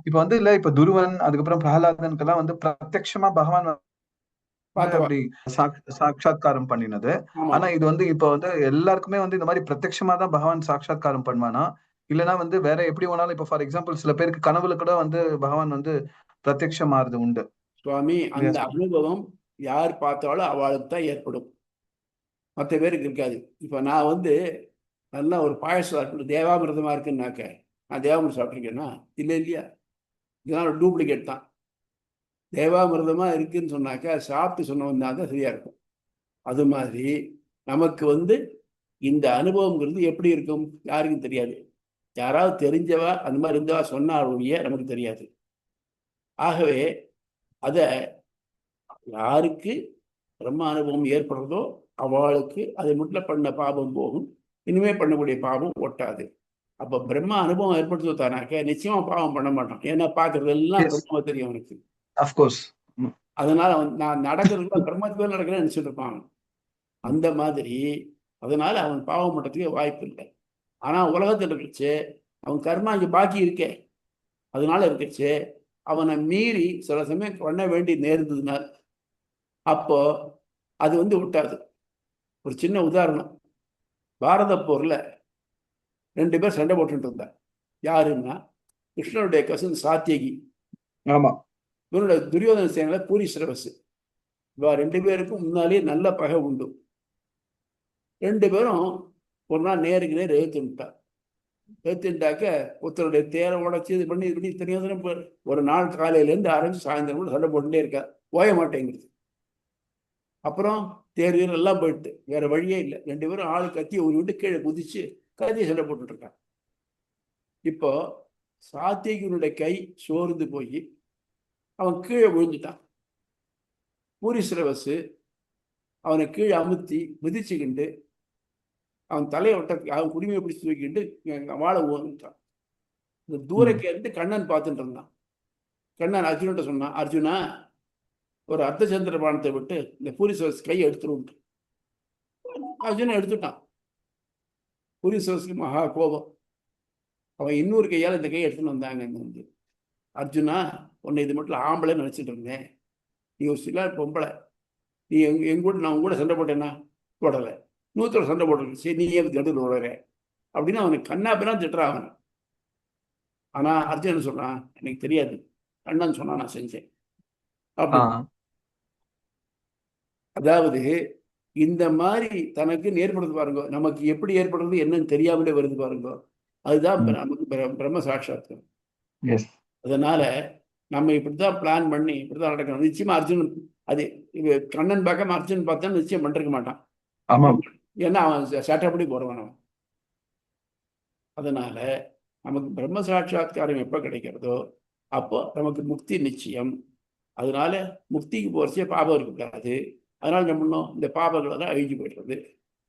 இப்ப வந்து இல்ல இப்ப துருவன் அதுக்கப்புறம் பிரகலாதனுக்கெல்லாம் வந்து பிரத்யட்சமா பகவான் வந்து பார்த்தவா. அப்படி சாட்சாத்காரம் பண்ணினது. ஆமா. ஆனா இது வந்து இப்ப வந்து எல்லாருக்குமே வந்து இந்த மாதிரி பிரத்யட்சமா தான் பகவான் சாட்சாத்காரம் பண்ணுவானா, இல்லைன்னா வந்து வேற எப்படி வேணாலும் இப்ப ஃபார் எக்ஸாம்பிள் சில பேருக்கு கனவுல கூட வந்து பகவான் வந்து பிரத்யட்சமாறது உண்டு சுவாமி, இல்லையா அந்த சுவாமி? அனுபவம் யார் பார்த்தாலும் அவளுக்கு தான் ஏற்படும், மற்ற பேருக்கு இருக்காது. இப்ப நான் வந்து நல்லா ஒரு பாயசம் சாப்பிட்டு தேவாமிர்தமா இருக்குன்னாக்க நான் தேவாமிர்தம் சாப்பிட்ருக்கேன்னா இல்லை இல்லையா? இதெல்லாம் ஒரு டூப்ளிகேட் தான். தேவாமிர்தமா இருக்குன்னு சொன்னாக்கா சாப்பிட்டு சொன்னவன் தான் சரியா இருக்கும். அது மாதிரி நமக்கு வந்து இந்த அனுபவங்கிறது எப்படி இருக்கும் யாருக்கும் தெரியாது. யாராவது தெரிஞ்சவா அந்த மாதிரி இருந்தவா சொன்னாலுடைய நமக்கு தெரியாது. ஆகவே அத யாருக்கு பிரம்ம அனுபவம் ஏற்படுறதோ அவளுக்கு அதை முட்ல பண்ண பாபம் போகும், இனிமே பண்ணக்கூடிய பாபம் ஒட்டாது. அப்ப பிரம்ம அனுபவம் ஏற்படுத்துவதானாக்க நிச்சயமா பாவம் பண்ண மாட்டான். ஏன்னா பாக்குறது எல்லாம் எஸ், பிரம்ம தெரியும் அவனுக்கு. அஃப்கோர்ஸ். அதனால நான் நடக்கிறதுக்குள்ள பிரம்மத்துக்கு நடக்கிறேன்னு நினைச்சிட்டு இருப்பான். அந்த மாதிரி அதனால அவன் பாவம் பண்றதுக்கு வாய்ப்பு இல்லை. ஆனா உலகத்தில் இருக்கச்சு அவன் கர்மா இங்க பாக்கி இருக்கே, அதனால இருக்கச்சு அவனை மீறி சில சமயம் பண்ண வேண்டி நேர்ந்ததுனால் அப்போ அது வந்து விட்டாது. ஒரு சின்ன உதாரணம், பாரத போர்ல 2 பேர் சண்டை போட்டுட்டு இருந்தா. யாருன்னா கிருஷ்ணனுடைய கசின் சாத்தியகி, ஆமா. இவனுடைய துரியோதன சேனையில பூரி சிரவசு. இவா 2 பேருக்கும் முன்னாலேயே நல்ல பகை உண்டு. 2 பேரும் ஒரு நாள் நேருக்கு நேர் எழுத்துட்டா. எழுத்துட்டாக்க ஒருத்தருடைய தேரை உடச்சி இது பண்ணி இது பண்ணி தெரியாத ஒரு நாள் காலையிலேருந்து ஆரம்பிச்சு சாயந்தரம் கூட சண்டை போட்டுட்டே இருக்கா, ஓய மாட்டேங்குது. அப்புறம் தேர் வீரர் எல்லாம் போயிட்டு வேற வழியே இல்லை. 2 பேரும் ஆளு கத்தி ஒரு விட்டு கீழே குதிச்சு கத்தியை சண்டை போட்டுட்டு இருக்கான். இப்போ சாத்தியகனுடைய கை சோர்ந்து போய் அவன் கீழே விழுந்துட்டான். பூரி சிரவசு அவனை கீழே அமுத்தி மிதிச்சுக்கிண்டு அவன் தலையை விட்ட அவன் குடிமையை பிடிச்சி தூக்கிட்டு வாழை ஓந்துட்டான். இந்த தூரக்கு இருந்து கண்ணன் பார்த்துட்டு இருந்தான். கண்ணன் அர்ஜுன்கிட்ட சொன்னான், அர்ஜுனா ஒரு அர்த்தச்சந்திர பானத்தை விட்டு இந்த பூரி சிரவசு கையை எடுத்துருட்டு. அர்ஜுனன் எடுத்துட்டான். பூரி சிரவசுக்கு மகா கோபம். அவன் இன்னொரு கையால் இந்த கையை எடுத்துன்னு வந்தாங்க. வந்து அர்ஜுனா, உன்னை இது மட்டும் ஆம்பளை நினைச்சிட்டு இருந்தேன், நீ ஒரு சில பொம்பளை, நீ எங்கூட நான் உங்க கூட சண்டை போட்டேன்னா போடலை, நூத்தோட சண்டை போட்டு சரி நீ ஏன் நடுவில் விடுற அப்படின்னு அவனுக்கு கண்ணா பின்னா திட்டுறான் அவன். ஆனா அர்ஜுனன் சொல்றான், எனக்கு தெரியாது, கண்ணன் சொன்னா நான் செஞ்சேன் அப்படின்னு. அதாவது இந்த மாதிரி தனக்கு ஏற்படுது பாருங்க, நமக்கு எப்படி ஏற்படுறது என்னன்னு தெரியாமலே வருது பாருங்க, அதுதான் நமக்கு பிரம்ம சாட்சாத்காரம். அதனால நம்ம இப்படித்தான் பிளான் பண்ணி இப்படித்தான் நடக்கணும். நிச்சயமா அர்ஜுனன் அது கண்ணன் பார்க்காம அர்ஜுனன் பார்த்தா நிச்சயம் பண்ணிருக்க மாட்டான். ஏன்னா அவன் சட்டப்படி போறவன் அவன். அதனால நமக்கு பிரம்ம சாட்சாத்காரம் எப்ப கிடைக்கிறதோ அப்போ நமக்கு முக்தி நிச்சயம். அதனால முக்திக்கு போறச்சே பாபம் இருக்கக்கூடாது. அதனால நம்ம இன்னும் இந்த பாபங்களை தான் அழிஞ்சு போயிடுறது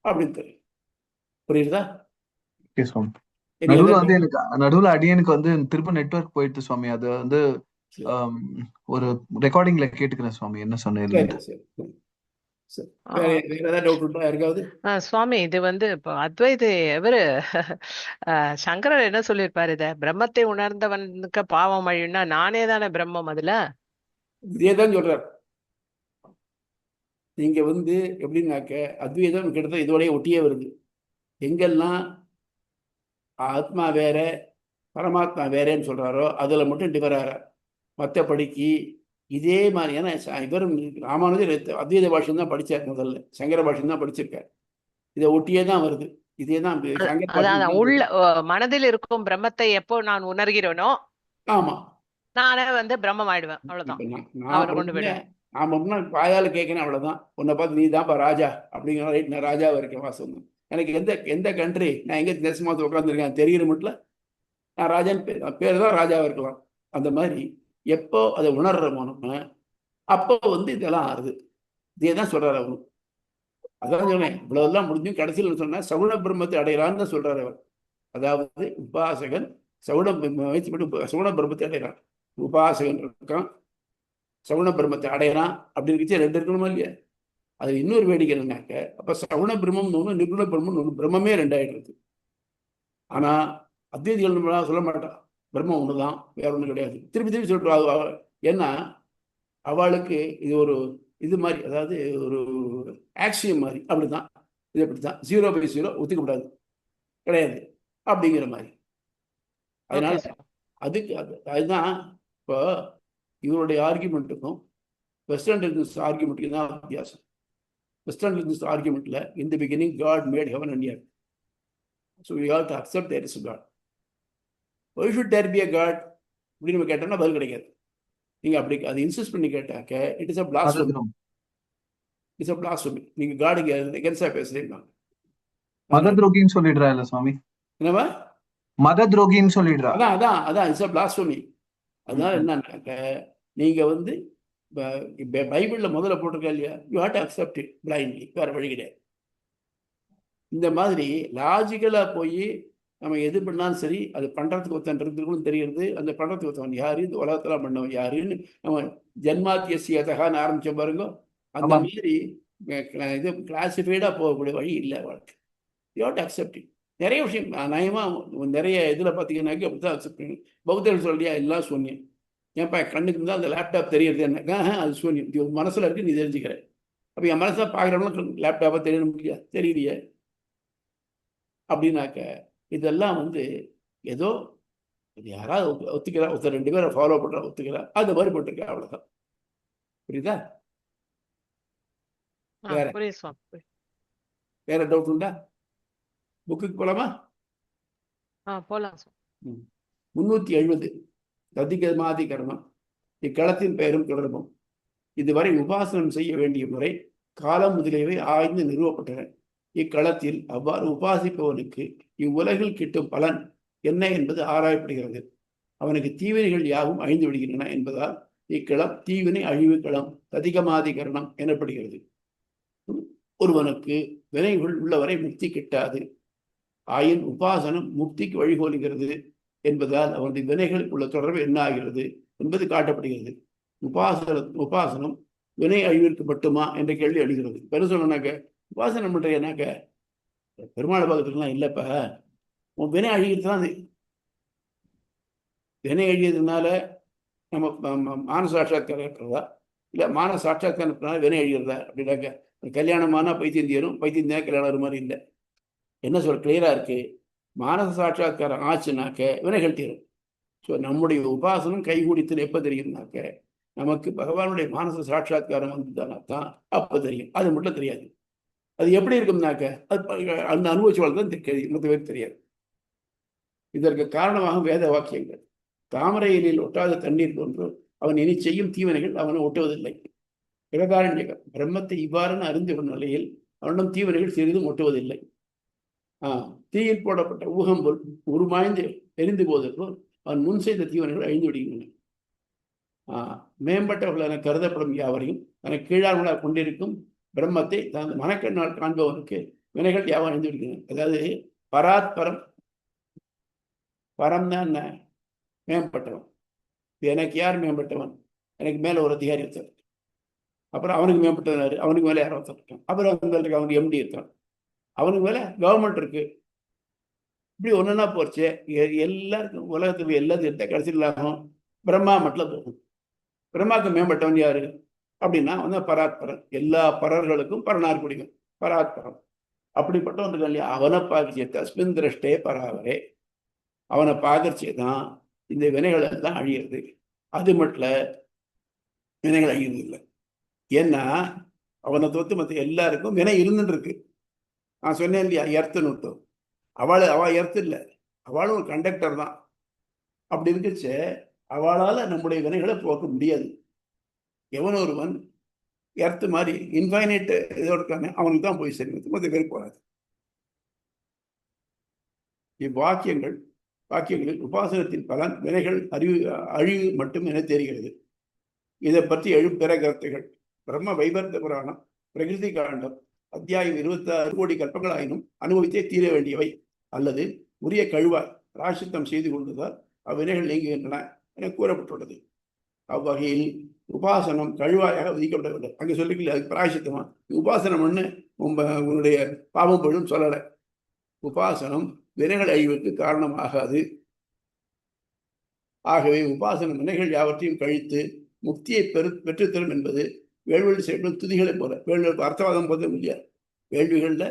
அப்படின்னு தெரியும். புரியுதா? நடுவுல வந்து எனக்கு நடுவுல அடியனுக்கு வந்து திரும்ப நெட்வொர்க் போயிட்டு சுவாமி, அது வந்து ஒரு ரெக்கார்டிங்ல கேட்டுக்கிறேன் சுவாமி என்ன சொன்னேன். சுவாமி இது வந்து இப்போ அத்வைத எவரு சங்கரர் என்ன சொல்லியிருப்பாரு, இத பிரம்மத்தை உணர்ந்தவனுக்கு பாவம் அழியும்னா நானே தானே பிரம்மம். அதுல இதேதான் சொல்றார். நீங்க வந்து எப்படின்னாக்க அத்வைதம் கிட்டத்தட்ட இதோடய ஒட்டியே வருது. எங்கெல்லாம் ஆத்மா வேற பரமாத்மா வேறேன்னு சொல்றாரோ அதுல மட்டும் டிஃபர் ஆகிறார். மற்றபடிக்கு இதே மாதிரி, ஏன்னா இவரும் ராமானுஜர் அத்வைத பாஷ்யம் தான் படிச்சார், முதல்ல சங்கர பாஷ்யம் தான் படிச்சிருக்கார். இதை ஒட்டியே தான் வருது. இதே தான் உள்ள மனதில் இருக்கும் பிரம்மத்தை எப்போ நான் உணர்கிறேனோ ஆமா நானே வந்து பிரம்மம் ஆயிடுவேன். அவ்வளவுதான். நாம வாயால கேட்கணும், அவ்வளவுதான். உன்னை பார்த்து நீ தான்ப்பா ராஜா அப்படிங்கிற ரைட், நான் ராஜாவா இருக்கேன் வாசம். எனக்கு எந்த கண்ட்ரி நான் எங்க தேசமாத்து உட்காந்துருக்கேன் தெரியுற மட்டும் நான் ராஜான்னு பேர் தான் ராஜாவா இருக்கலாம். அந்த மாதிரி எப்போ அதை உணர்றோமோ நம்ம அப்போ வந்து இதெல்லாம் ஆறுது. இதே தான் சொல்றாரு அவரு. அதான் சொன்னேன், இவ்வளவுதான் முடிஞ்சும் கடைசியில் சொன்ன சகுண பிரம்மத்தை அடையலான்னு தான் சொல்றாரு அவர். அதாவது உபாசகன் சகுண முயற்சி பண்ணி சகுண பிரம்மத்தை அடையறான். உபாசகன் இருக்கான், சகுண பிரம்மத்தை அடையறான் அப்படின்னு இருந்துச்சு. 2 இருக்கணுமா இல்லையா? அது இன்னொரு வேடிக்கை என்னன்னாக்க, அப்ப சகுண பிரம்மம் ஒண்ணு, நிர்குண பிரம்மம் ஒண்ணு, பிரம்மமே 2 ஆயிடுறது. ஆனா அத்வைதிகள் சொல்ல மாட்டான், பிரம்மம் ஒண்ணுதான், வேற ஒண்ணும் கிடையாது. திருப்பி திருப்பி சொல்றா. ஏன்னா அவளுக்கு இது ஒரு இது மாதிரி, அதாவது ஒரு ஆக்சியம் மாதிரி. அப்படிதான், இது அப்படித்தான், 0/0 ஒத்துக்கப்படாது, கிடையாது அப்படிங்கிற மாதிரி. அதனால அதுதான் இப்போ இவருடைய ஆர்குமெண்ட்டுக்கும் வெஸ்டர்ன் ரிலிஜியஸ் ஆர்குமெண்ட்டுக்கு தான் வித்தியாசம். வெஸ்டர்ன் ரிலிஜியஸ் ஆர்குமெண்ட்ல in the beginning God made heaven and earth, so we have to accept there is a God. Why should there be a God அப்படின்னு நம்ம கேட்டோம்னா பதில் கிடைக்காது. நீங்க அப்படி அது இன்சிஸ்ட் பண்ணி கேட்டாக்க it is a blasphemy. It's a blasphemy. நீங்க காடுக்கு எகென்ஸ்டா பேசுறீங்க. மத துரோகின்னு சொல்லிடுறா இல்ல சுவாமி? என்னவா? மத துரோகின்னு சொல்லிடுறா. அதான் அதான் அதான் இட்ஸ் அ பிளாஸ்பமி. அதனால என்னன்னாக்க நீங்க வந்து பைபிள்ல முதல்ல போட்டிருக்கா இல்லையா, you have to accept it blindly, வேற வழி கிடையாது. இந்த மாதிரி லாஜிக்கலா போய் நம்ம எது பண்ணாலும் சரி, அது பண்றதுக்கு ஒருத்தன் தெரியுது, அந்த பண்றதுக்கு ஒருத்தவன் யாரு, இந்த உலகத்துல பண்ணவன் யாருன்னு நம்ம ஜென்மாத்தியசியதகான்னு ஆரம்பிச்ச பாருங்க. அந்த மாதிரி இது கிளாசிஃபைடா போகக்கூடிய வழி இல்லை வாழ்க்கை. You have to accept it. நிறைய விஷயம் நயமா நிறைய இதுல பாத்தீங்கன்னாக்கி அப்படித்தான் அக்செப்ட் பண்ணி. பௌத்தர்கள் சொல்றியா எல்லாம் சொன்னேன், ஏன்ப்பா கண்ணுக்கு இருந்தால் அந்த லேப்டாப் தெரியுது என்னக்கா, அது சூன்யம், இது மனசுல இருக்கு, நீ தெரிஞ்சுக்கிற. அப்போ என் மனசை பார்க்குறவங்களும் லேப்டாப்பை தெரியணும் இல்லையா, தெரியலையே அப்படின்னாக்க இதெல்லாம் வந்து ஏதோ யாராவது ஒத்துக்கிறா, ஒருத்தர் 2 பேரை ஃபாலோ பண்றா, ஒத்துக்கிறா, அது மாதிரி போட்டிருக்கா, அவ்வளவுதான். புரியுதா? வேற வேற டவுட் உண்டா? புக்குக்கு போலாமா? போலாம். 370 ததிகமாதிகரணம். இக்களத்தின் பெயரும் தொடர்பும். இதுவரை உபாசனம் செய்ய வேண்டிய முறை, காலம் முதலியவை ஆய்ந்து நிறுவப்பட்டன. இக்களத்தில் அவ்வாறு உபாசிப்பவனுக்கு இவ்வுலகில் கிட்டும் பலன் என்ன என்பது ஆராயப்படுகிறது. அவனுக்கு தீவினைகள் யாவும் அழிந்து விடுகின்றன என்பதால் இக்களம் தீவினை அழிவு களம் ததிகமாதிகரணம் எனப்படுகிறது. ஒருவனுக்கு வினைகள் உள்ளவரை முக்தி கிட்டாது, ஆயின் உபாசனம் முக்திக்கு வழிகோலுகிறது என்பதால் அவனுடைய வினைகளுக்கு உள்ள தொடர்பு என்ன ஆகிறது என்பது காட்டப்படுகிறது. உபாசனம் வினை அழிவிற்கு மட்டுமா என்ற கேள்வி எழுகிறது. பெரு சொன்னாக்க உபாசனம் பண்றேன்னாக்க பெருமாள் பாகத்துக்குலாம் இல்லப்ப, உன் வினை அழிகிறது தான். வினை அழியதுனால நம்ம மான சாட்சாத்காரம் இருக்கிறதா, இல்லை மான சாட்சாத்காரத்தினால வினை அழிகிறதா அப்படின்னாக்க, கல்யாணமானா பைத்தியம் தீரும், பைத்தியம் தான் கல்யாணம் மாதிரி இல்லை. என்ன சொல்ற கிளியரா இருக்கு, மானச சாட்சாத்காரம் ஆச்சுனாக்க வினைகள் தீரும். ஸோ நம்முடைய உபாசனம் கைகூடித்துன்னு எப்போ தெரியும்னாக்க, நமக்கு பகவானுடைய மானச சாட்சாத்காரம் வந்துதானா தான் அப்போ தெரியும். அது மட்டும் தெரியாது. அது எப்படி இருக்கும்னாக்க அது அந்த அனுபவிச்சவள் தான் தெரியும், மற்ற பேருக்கு தெரியாது. இதற்கு காரணமாக வேத வாக்கியங்கள். தாமரையிலில் ஒட்டாத தண்ணீர் போன்று அவன் இனி செய்யும் தீவினைகள் அவனை ஒட்டுவதில்லை. பிரகாரண்யகம். பிரம்மத்தை இவ்வாறுன்னு அறிந்து கொண்ட நிலையில் அவனிடம் தீவினைகள் சிறிதும் ஒட்டுவதில்லை. தீயில் போடப்பட்ட ஊகம் போல் உருமாய்ந்து எரிந்து போவதற்கு அவன் முன் செய்த தீவனைகள் அழிந்து விடுகின்றன. மேம்பட்டவர்கள் என கருதப்படும் யாவரையும் தனக்கு கீழானவர்களாக கொண்டிருக்கும் பிரம்மத்தை தனது மனக்கண்ணால் காண்பவனுக்கு வினைகள் யாவும் அழிந்து விடுகின்றன. அதாவது பராத்பரம், பரம் தான் மேம்பட்டவன். எனக்கு யார் மேம்பட்டவன்? எனக்கு மேல ஒரு அதிகாரி இருக்கார், அப்புறம் அவனுக்கு மேம்பட்டவன், அவனுக்கு மேலே யாரோ இருக்கான், அப்புறம் அவனுக்கு எம்டி இருக்கான், அவனுக்கு மேல கவர்மெண்ட் இருக்கு. இப்படி ஒண்ணுன்னா போச்சு. எல்லாருக்கும் உலகத்துக்கு எல்லாத்தையும் எடுத்த கடைசியில் ஆகும் பிரம்மா மட்டும் போகும். பிரம்மாவுக்கு மேம்பட்டவன் யாரு அப்படின்னா வந்து பராத்பரன். எல்லா பரர்களுக்கும் பரனார் குடிக்கும் பராத்பரம். அப்படிப்பட்டவன் இல்லையா, அவனை பார்க்கச்சே தஸ்மின் திரஷ்டே பராவரே, அவனை பார்க்கச்சே தான் இந்த வினைகள் எல்லாம் அழியிறது. அது மட்டும் வினைகள் அழியறது இல்லை. ஏன்னா அவனை தோத்து மற்ற எல்லாருக்கும் வினை இருந்துட்டு இருக்கு. நான் சொன்னேன் இல்லையா, எர்த்துன்னு விட்டோம். அவ எர்த்து இல்லை, அவளும் ஒரு கண்டக்டர் தான். அப்படி இருக்குச்சு, அவளால நம்முடைய வினைகளை போக்க முடியாது. எவன் ஒருவன் எர்த்து மாதிரி இன்ஃபைனைட் இதோட இருக்கானே அவனுக்கு தான் போய் சரி, மொத்த பேர் போகாது. வாக்கியங்களில் உபாசனத்தின் பலன் வினைகள் அழிவு மட்டும் என தெரிகிறது. இதை பற்றி எழும் பிற கருத்துகள். பிரம்ம வைவர்த்த புராணம், பிரகிருதி காண்டம் அத்தியாயம் 26 கோடி கல்பங்களாயினும் அனுபவித்தே தீர வேண்டியவை, அல்லது உரிய கழுவாய் பிராயசித்தம் செய்து கொண்டதால் அவ்வினைகள் நீங்குகின்றன என கூறப்பட்டுள்ளது. அவ்வகையில் உபாசனம் கழுவாயாக விதிக்கப்படவில்லை. அங்கே சொல்லிக்கல அதுக்கு பிராயசித்தமா உபாசனம் ஒண்ணு உன்னுடைய பாவம் போயிடும் சொல்லலை. உபாசனம் வினைகள் அழிவுக்கு காரணமாகாது. ஆகவே உபாசன வினைகள் யாவற்றையும் கழித்து முக்தியை பெற்றுத்தரும் என்பது வேள்வியில் செய்யப்படும் துதிகளை போல. வேள்விகளுக்கு அர்த்தவாதம் போதும் இல்லையா? வேள்விகள்ல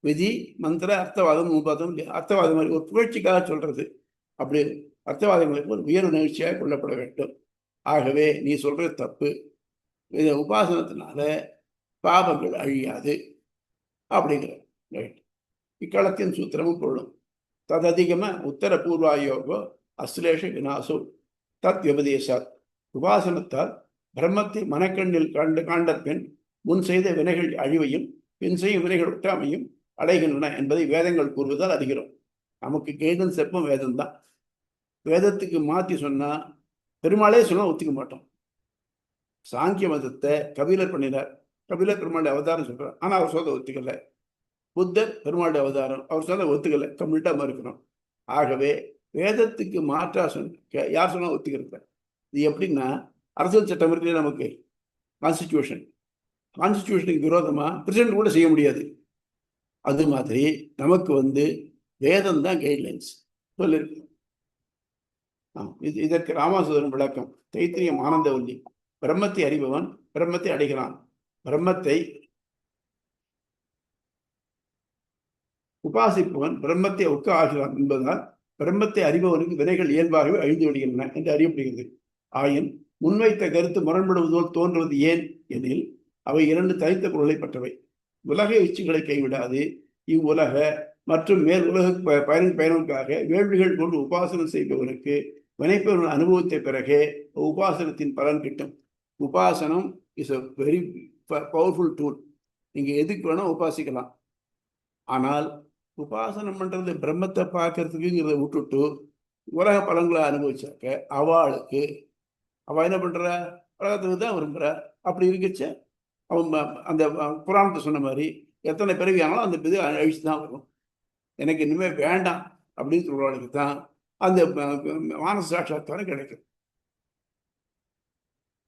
விதி மந்திர அர்த்தவாதம் பார்த்தோம் இல்லையா? அர்த்தவாதம் மாதிரி ஒரு புகழ்ச்சிக்காக சொல்றது. அப்படி அர்த்தவாதங்களுக்கு ஒரு உயர்வு நிகழ்ச்சியாக கொள்ளப்பட வேண்டும். ஆகவே நீ சொல்றது தப்பு. இதை உபாசனத்தினால பாபங்கள் அழியாது அப்படிங்கிற இக்களத்தின் சூத்திரமும் பொருளும். தததிகம உத்தர பூர்வாயோகோ அஸ்லேஷ விநாசோ தத் விபதேசாத். உபாசனத்தால் பிரம்மத்தை மனக்கண்ணில் காண்ட பின் முன் செய்த வினைகள் அழிவையும் பின் செய்யும் வினைகள் ஒட்டாமையும் அடைகின்றன என்பதை வேதங்கள் கூறுவதால் அறிகிறோம். நமக்கு கைடன்ஸ் எப்பவும் வேதம் தான். வேதத்துக்கு மாற்றி சொன்னா பெருமாளே சொன்னா ஒத்துக்க மாட்டோம். சாங்கிய மதத்தை கபிலர் பண்ணினார். கபிலர் பெருமாளுடைய அவதாரம் சொல்றார், ஆனா அவர் சொல்ல ஒத்துக்கல. புத்தர் பெருமாளுடைய அவதாரம், அவர் சொல்ல ஒத்துக்கல, கம்ப்ளீட்டா மறுக்கணும். ஆகவே வேதத்துக்கு மாற்றா சொன்ன யார் சொன்னா ஒத்துக்கிறது? இது எப்படின்னா, அரசியல் சட்டம் இருக்கு நமக்கு, கான்ஸ்டிடியூஷன். கான்ஸ்டிடியூஷனுக்கு விரோதமா பிரசிடென்ட் கூட செய்ய முடியாது. அது மாதிரி நமக்கு வேதம் தான் கைட்லைன்ஸ் சொல்லிருக்கு. இதற்கு ராமாசுதரன் விளக்கம். தைத்திரியம் ஆனந்தவல்லி. பிரம்மத்தை அறிபவன் பிரம்மத்தை அடைகிறான். பிரம்மத்தை உபாசிப்பவன் பிரம்மத்தை ஒக்க ஆகிறான் என்பதால் பிரம்மத்தை அறிபவனுக்கு வினைகள் இயல்பாகவே அழிந்து விடுகின்றன என்று அறியப்படுகிறது. ஆயின் முன்வைத்த கருத்து முரண்படுவதோல் தோன்றுவது ஏன் எனில் அவை இரண்டு தனித்த பொருளை பற்றவை. உலக இச்சைகளை கைவிடாது இவ்வுலக மற்றும் மேல் உலக பயனுக்காக வேள்விகள் கொண்டு உபாசனம் செய்பவனுக்கு வினைப்பவர்கள் அனுபவத்தை பிறகே உபாசனத்தின் பலன் கிட்டும். உபாசனம் is a very powerful tool. நீங்க எதுக்கு வேணா உபாசிக்கலாம். ஆனால் உபாசனம் பண்றது பிரம்மத்தை பார்க்கறதுக்குங்கிறத விட்டுட்டு உலக பலன்களை அனுபவிச்சாக்க அவளுக்கு அவ என்ன பண்ற, உலகத்துக்கு தான் விரும்புற. அப்படி இருக்குச்ச அவன் அந்த புராணத்தை சொன்ன மாதிரி எத்தனை பிறவி ஆனாலும் அந்த இது அழிச்சு தான் வரும். எனக்கு இனிமே வேண்டாம் அப்படின்னு சொல்றவளுக்கு தான் அந்த மானச சாட்சாத்காரம் கிடைக்கும்.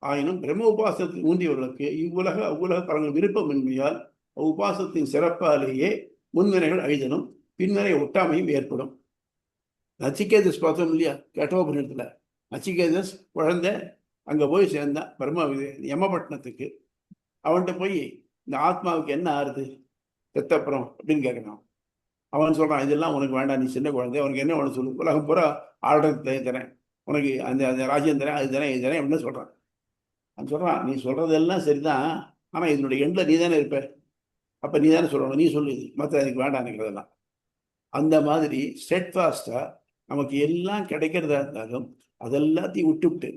ஆயினும் பிரம்ம உபாசனத்தில் ஊன்றியவர்களுக்கு இவ்வுலக அவ்வுலக பலன்கள் விருப்பமின்மையால் உபாசனத்தின் சிறப்பாலேயே முன்வினைகள் அழிதலும் பின்வினை ஒட்டாமையும் ஏற்படும். நச்சிகேதஸ் பார்த்தோம் இல்லையா கேட்டோபனிடத்துல? நச்சிகேதஸ் குழந்தை அங்க போய் சேர்ந்தான் பிரம்ம யமபட்டினத்துக்கு. அவன்கிட்ட போய் இந்த ஆத்மாவுக்கு என்ன ஆறுது செத்தப்புறம் அப்படின்னு கேட்கணும். அவன் சொல்றான், இதெல்லாம் உனக்கு வேண்டாம், நீ சின்ன குழந்தை, உனக்கு என்ன ஒன்று சொல்லு, உலகம் பூரா ஆள்றது தரேன் உனக்கு, அந்த ராஜ்யம் தரேன், அது தரேன், இது தரேன் அப்படின்னு சொல்றான். அவன் சொல்றான், நீ சொல்றதெல்லாம் சரிதான், ஆனா இதனுடைய எண்ணில் நீ தானே இருப்ப, அப்ப நீ தானே சொல்லணும், நீ சொல்லுது, மற்ற எனக்கு வேண்டாம் நினைக்கிறதெல்லாம். அந்த மாதிரி ஸ்டெட்ஃபாஸ்டா நமக்கு எல்லாம் கிடைக்கிறதா இருந்தாலும் அதெல்லாத்தையும் விட்டுவிட்டு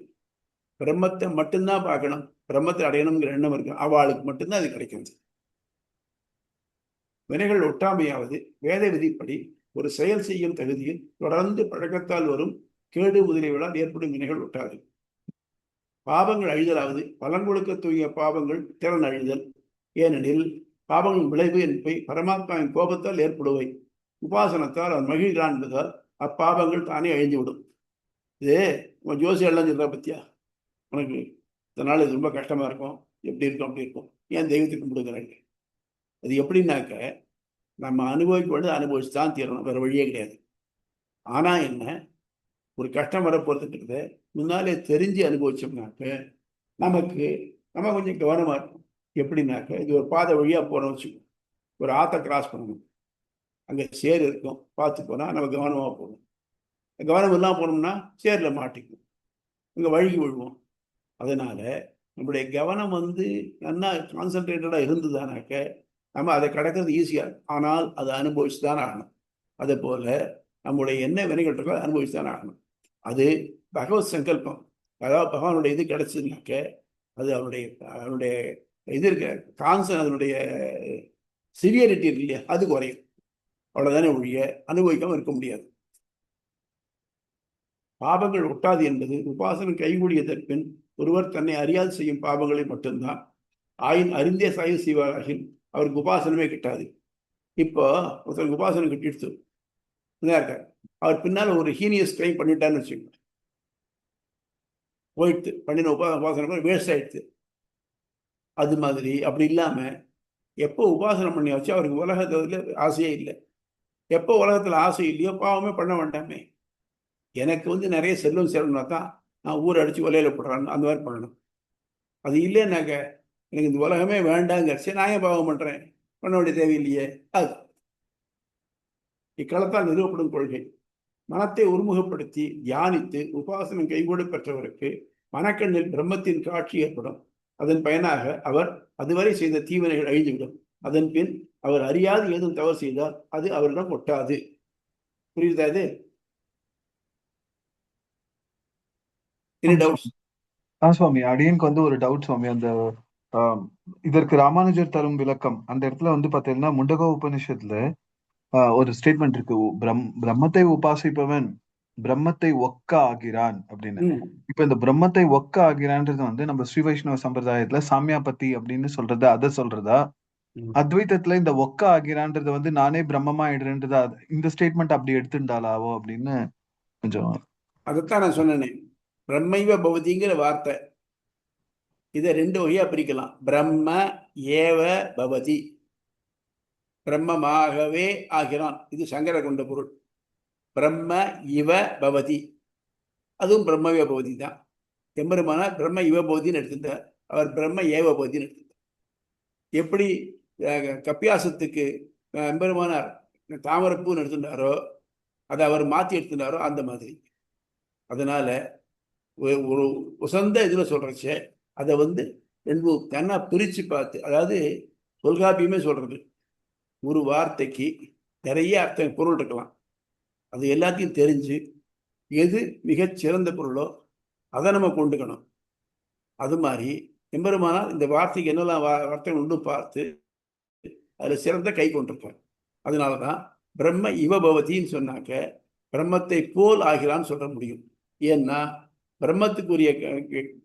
பிரம்மத்தை மட்டும்தான் பார்க்கணும், பிரம்மத்தை அடையணுங்கிற எண்ணம் இருக்கு, அவளுக்கு மட்டும்தான் அது கிடைக்கிறது. வினைகள் ஒட்டாமையாவது வேத விதிப்படி ஒரு செயல் செய்யும் தகுதியில் தொடர்ந்து பழக்கத்தால் வரும் கேடு முதலியவர்களால் ஏற்படும் வினைகள் ஒட்டாது. பாவங்கள் அழிதலாவது பலன் கொடுக்க தூங்கிய பாவங்கள் திறன் அழிதல். ஏனெனில் பாவங்களின் விளைவு என்பவை பரமாத்மாவின் கோபத்தால் ஏற்படுவை. உபாசனத்தால் அவன் மகிழ்கிறான் என்பதால் அப்பாவங்கள் தானே அழிந்துவிடும். இது உன் ஜோசியெல்லாம் சொல்றா பத்தியா, உனக்கு இதனால இது ரொம்ப கஷ்டமா இருக்கும், எப்படி இருக்கும் அப்படி இருக்கும், ஏன் தெய்வத்தை கும்பிடுங்கிறாங்க. அது எப்படின்னாக்க நம்ம அனுபவிக்க வேண்டியது அனுபவிச்சு தான் தீரணும், வேற வழியே கிடையாது. ஆனா என்ன, ஒரு கஷ்டம் வரப்போறதுக்கு முன்னாலே தெரிஞ்சு அனுபவிச்சோம்னாக்க நம்ம கொஞ்சம் கவனமா இருக்கும். எப்படின்னாக்க இது ஒரு பாதை வழியா போனோம் வச்சுக்கோ, ஒரு ஆற்றை கிராஸ் பண்ணணும், அங்கே சேர் இருக்கும், பார்த்து போனால் நம்ம கவனமாக போகணும். கவனம் இல்லாமல் போனோம்னா சேரில் மாட்டிக்கும், இங்கே வழுகி விழுவோம். அதனால நம்முடைய கவனம் நல்லா கான்சன்ட்ரேட்டடாக இருந்ததுனாக்க நம்ம அதை கடக்கிறது ஈஸியாக. ஆனால் அதை அனுபவிச்சு தான் ஆகணும். அதே போல நம்முடைய என்ன வினைகள் இருக்கோ அனுபவிச்சு தான் ஆகணும். அது பகவத் சங்கல்பம். அதாவது பகவானுடைய இது கிடைச்சதுனாக்க அது அவனுடைய இது இருக்க அதனுடைய சிவியரிட்டி இருக்கு இல்லையா, அது குறையும். அவ்வளவுதானே ஒழிய அனுபவிக்காம இருக்க முடியாது. பாபங்கள் ஒட்டாது என்பது உபாசனம் கைகூடியதற்பின் ஒருவர் தன்னை அறியாது செய்யும் பாவங்களை மட்டும்தான். ஆயின் அறிந்தே சாய்வு செய்வாராகில் அவருக்கு உபாசனமே கிட்டாது. இப்போ ஒருத்தருக்கு உபாசனம் கிட்டிடுச்சு இருக்கார், அவர் பின்னால ஒரு ஹீனியஸ் கிரைம் பண்ணிட்டான்னு வச்சுக்கோங்க, போயிடுத்து, பண்ணின உபாசனம் வேஸ்ட் ஆயிடுச்சு. அது மாதிரி அப்படி இல்லாம எப்போ உபாசனம் பண்ணி வச்சு அவருக்கு உலகத்துல ஆசையே இல்லை. எப்போ உலகத்துல ஆசை இல்லையோ பாவமே பண்ண வேண்டாமே. எனக்கு வந்து நிறைய செல்வம் சேரணும்னா தான் நான் ஊரை அடிச்சு ஒலையில போடுறான்னு அந்த மாதிரி பண்ணணும். அது இல்லைன்னாக்க எனக்கு இந்த உலகமே வேண்டாங்க, சரி நான் ஏன் பாவம் பண்றேன், பண்ண வேண்டிய தேவையில்லையே. அது இக்களத்தால் நிறுவப்படும் கொள்கை. மனத்தை ஒருமுகப்படுத்தி தியானித்து உபாசனம் கைகூட பெற்றவருக்கு மனக்கண்ணில் பிரம்மத்தின் காட்சி ஏற்படும். அதன் பயனாக அவர் அதுவரை செய்த தீவினைகள் அழிந்துவிடும். அதன் பின் அவர் அறியாது ஏதும் தவறு செய்தால் அது அவரிடம் ஒட்டாது. புரியுதா இது? Any doubts? சுவாமி, அடியனுக்கு வந்து ஒரு டவுட் சுவாமி. அந்த இதற்கு ராமானுஜர் தரும் விளக்கம் அந்த இடத்துல வந்து பாத்தீங்கன்னா முண்டக உபனிஷத்துல ஒரு ஸ்டேட்மெண்ட் இருக்கு. பிரம்மத்தை உபாசிப்பவன் பிரம்மத்தை ஒக்க ஆகிறான் அப்படின்னு. இப்ப இந்த பிரம்மத்தை ஒக்க ஆகிறான்றது வந்து நம்ம ஸ்ரீ வைஷ்ணவ சம்பிரதாயத்துல சாமியாபத்தி அப்படின்னு சொல்றது அதை சொல்றதா, அத்வைத்தத்துல இந்த ஒக்க ஆகிறான்றது வந்து நானே பிரம்மமா ஆயிடுறேன்றதா, இந்த ஸ்டேட்மெண்ட் அப்படி எடுத்துட்டாலாவோ அப்படின்னு கொஞ்சம். அதைத்தான் நான் சொன்னேனே, பிரம்மைவ பவதிங்கிற வார்த்தை இதை ரெண்டு வகையா பிரிக்கலாம். பிரம்ம ஏவ பவதி, பிரம்மமாகவே ஆகிறான், இது சங்கர கொண்ட பொருள். பிரம்ம இவ பவதி, அதுவும் பிரம்மவே பவதி தான். எம்பெருமான பிரம்ம இவ பவதின்னு எடுத்துட்டார், அவர் பிரம்ம ஏவ பவதின்னு எடுத்துட்டார். எப்படி கப்பியாசத்துக்கு எம்பெருமானார் தாமரப்பூன்னு எடுத்துட்டாரோ அதை அவர் மாற்றி எடுத்துட்டாரோ அந்த மாதிரி. அதனால ஒரு உசந்த இதுல சொல்றச்சே அதை வந்து ரெண்டு கண்ணா பிரிச்சு பார்த்து, அதாவது தொல்காப்பியமே சொல்றது ஒரு வார்த்தைக்கு நிறைய அர்த்தம் பொருள் இருக்கலாம், அது எல்லாத்தையும் தெரிஞ்சு எது மிகச் சிறந்த பொருளோ அதை நம்ம கொண்டுக்கணும். அது மாதிரி எம்பெருமானால் இந்த வார்த்தைக்கு என்னெல்லாம் வார்த்தைகள் உண்டு பார்த்து அதுல சிறந்த கை கொண்டிருப்பார். அதனாலதான் பிரம்ம இவபவதின்னு சொன்னாக்க பிரம்மத்தை போல் ஆகிறான்னு சொல்ல முடியும். ஏன்னா பிரம்மத்துக்குரிய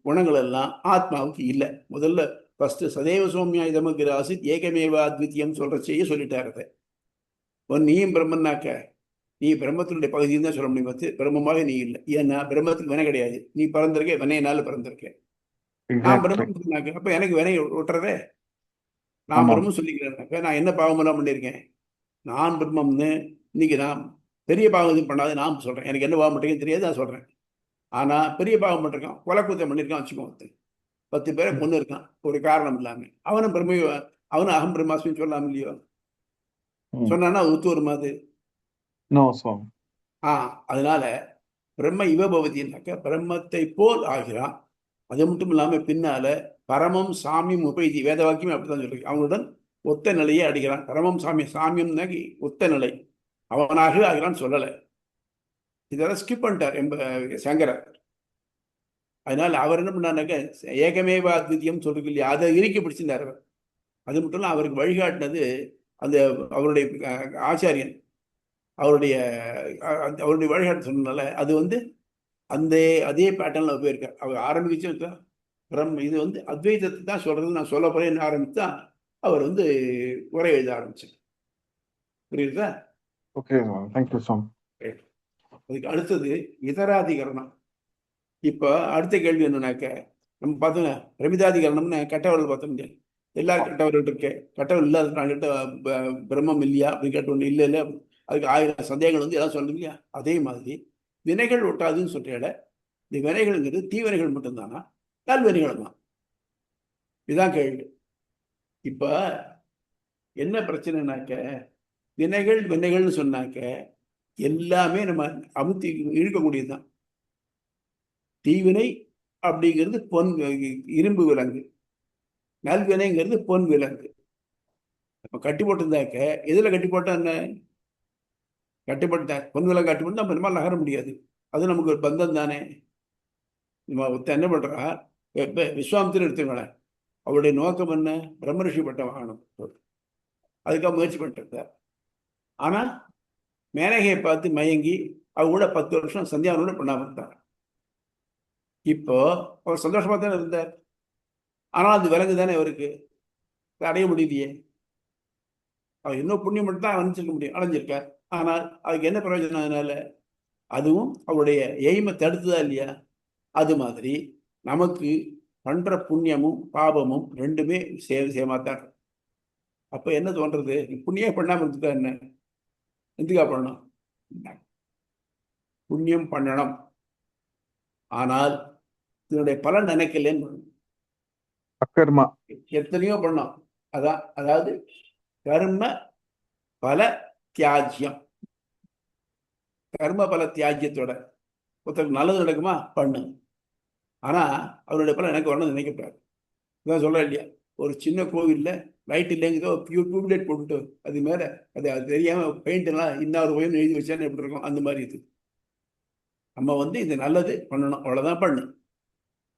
குணங்கள் எல்லாம் ஆத்மாவுக்கு இல்லை. முதல்ல ஃபர்ஸ்ட் சதேவ சௌமியா இதமகிற ஆசித் ஏகமேவா அத்வித்தியம் சொல்றச்சேயே சொல்லிட்டாரு. நீயும் பிரம்மன்னாக்க நீ பிரம்மத்தினுடைய பகுதின்னு தான் சொல்ல முடியும், பார்த்து பிரம்மமாக நீ இல்லை. ஏன்னா பிரம்மத்துக்கு வினை கிடையாது, நீ பிறந்திருக்க வினையினால பிறந்திருக்க. நான் பிரம்மம் சொன்னாக்க அப்ப எனக்கு வினை விட்டுறதே. நான் பிரம்மம் சொல்லிக்கிறேன்னாக்க நான் என்ன பாவம் எல்லாம் பண்ணியிருக்கேன், நான் பிரம்மம்னு இன்னைக்கு நான் பெரிய பாவம் இது பண்ணாது நான் சொல்றேன், எனக்கு என்ன பாவம் பண்ணுறீங்கன்னு தெரியாது நான் சொல்றேன். ஆனா பெரிய பாவம் பண்ணிருக்கான், கொலை குத்தம் பண்ணிருக்கான் வச்சுக்கோங்க, 10 பேரை கொண்டு இருக்கான் ஒரு காரணம் இல்லாம, அவனும் அவனும் அகம் பிரம்மாஸ்மின்னு சொல்லலாம் இல்லையோ? சொன்னான்னா ஒத்து வருமா அது? அதனால பிரம்ம இவபவதினாக்க பிரம்மத்தை போல் ஆகிறான். அது மட்டும் இல்லாம பின்னால பரமம் சாமியம் உபைதி, வேத வாக்கியம் அப்படித்தான் சொல்றேன், அவனுடன் ஒத்த நிலையை அடைகிறான். பரமம் சாமியம், சாமியம்னா ஒத்த நிலை, அவனாக ஆகிறான்னு சொல்லலை. இதெல்லாம் ஸ்கிப் பண்ணிட்டார் சங்கரர். அதனால அவர் என்ன பண்ணாருனாக்க ஏகமேவா அத்வித்தியம் சொல்றது இல்லையா, அதை இறுக்கி பிடிச்சிருந்தார் அவர். அது மட்டும் இல்லை, அவருக்கு வழிகாட்டினது அந்த அவருடைய ஆச்சாரியன், அவருடைய வழிகாட்டு சொன்னனால அது வந்து அந்த அதே பேட்டர்ன்ல போயிருக்கார். அவர் ஆரம்பிச்சு இது வந்து அத்வைதத்தை தான் சொல்றது நான் சொல்ல போறேன்னு ஆரம்பித்தா அவர் வந்து உரை எழுத ஆரம்பிச்சார். புரியுதா? Okay, thank you so much. அதுக்கு அடுத்தது இதராதிகரணம். இப்போ அடுத்த கேள்வி என்னன்னாக்க, நம்ம பார்த்தோங்க ரமிதாதிகரணம்னு கெட்டவர்கள் பார்த்தோம், எல்லாரும் கெட்டவர்கள் இருக்கே, கெட்டவர்கள் இல்லாத நான் கிட்ட பிரம்மம் இல்லையா அப்படின்னு கேட்டோம். இல்லை இல்லை, அதுக்கு 1000 சந்தேகங்கள் வந்து எல்லாம் சொல்லணும் இல்லையா? அதே மாதிரி வினைகள் ஒட்டாதுன்னு சொல்ற இந்த வினைகள்ங்கிறது தீவினைகள் மட்டும்தானா நல்வினைகள் தான்? இதுதான் கேள்வி. இப்ப என்ன பிரச்சனைனாக்க, வினைகள்னு சொன்னாக்க எல்லாமே நம்ம அமுத்தி இழுக்கக்கூடியதுதான். தீவினை அப்படிங்கிறது இரும்பு விலங்கு, நல்வினைங்கிறது பொன் விலங்கு. அப்ப கட்டி போட்டிருந்தாக்க எதுல கட்டி போட்டா என்ன? கட்டுப்பட்ட பொன் விலங்கு கட்டி போட்டு நம்ம இந்த நகர முடியாது, அது நமக்கு ஒரு பந்தம் தானே. நம்ம என்ன பண்றா, விஸ்வாமித்திரன் எடுத்துங்களேன், அவருடைய நோக்கம் என்ன? பிரம்மரிஷி பட்டம் வாங்கணும், அதுக்காக முயற்சி பண்ணிட்டு இருந்தார். ஆனா மேனகையை பார்த்து மயங்கி அவ கூட 10 வருஷம் சந்தியாவனோட பண்ணாம இருந்தார். இப்போ அவர் சந்தோஷமா தானே இருந்தார், ஆனால் அது விலங்கு தானே அவருக்கு அடைய முடியலையே. அவர் இன்னும் புண்ணியம் மட்டும் தான் அணிஞ்சிருக்க முடியும், அடைஞ்சிருக்கார். ஆனால் அதுக்கு என்ன பிரயோஜனம்? அதனால அதுவும் அவருடைய எய்மை தடுத்துதா இல்லையா? அது மாதிரி நமக்கு பண்ற புண்ணியமும் பாபமும் ரெண்டுமே சேமாத்தான். அப்ப என்ன தோன்றது, புண்ணியம் பண்ணாம இருந்துட்டா என்ன, எதுக்கா பண்ணணும்? புண்ணியம் பண்ணணும், ஆனால் இதனுடைய பலன் நினைக்கலன்னு அக்கர்மா. எத்தனையோ பண்ணோம். அதாவது கர்ம பல தியாஜ்யம். கர்ம பல தியாஜ்யத்தோட ஒருத்தருக்கு நல்லது நடக்குமா பண்ணு, ஆனா அவருடைய பலன் எனக்கு வரணும்னு நினைக்கப்படாது. இதான் சொல்றேன் இல்லையா, ஒரு சின்ன கோவில்ல லைட் இல்லைங்கிறதோ டியூப்லைட் போட்டுட்டு அது மேல அது தெரியாம பெயிண்ட் எல்லாம் இன்னொரு கோயில் எழுதி வச்சான்னு எப்படி இருக்கும், அந்த மாதிரி இது. நம்ம இது நல்லது பண்ணணும், அவ்வளவுதான் பண்ணு.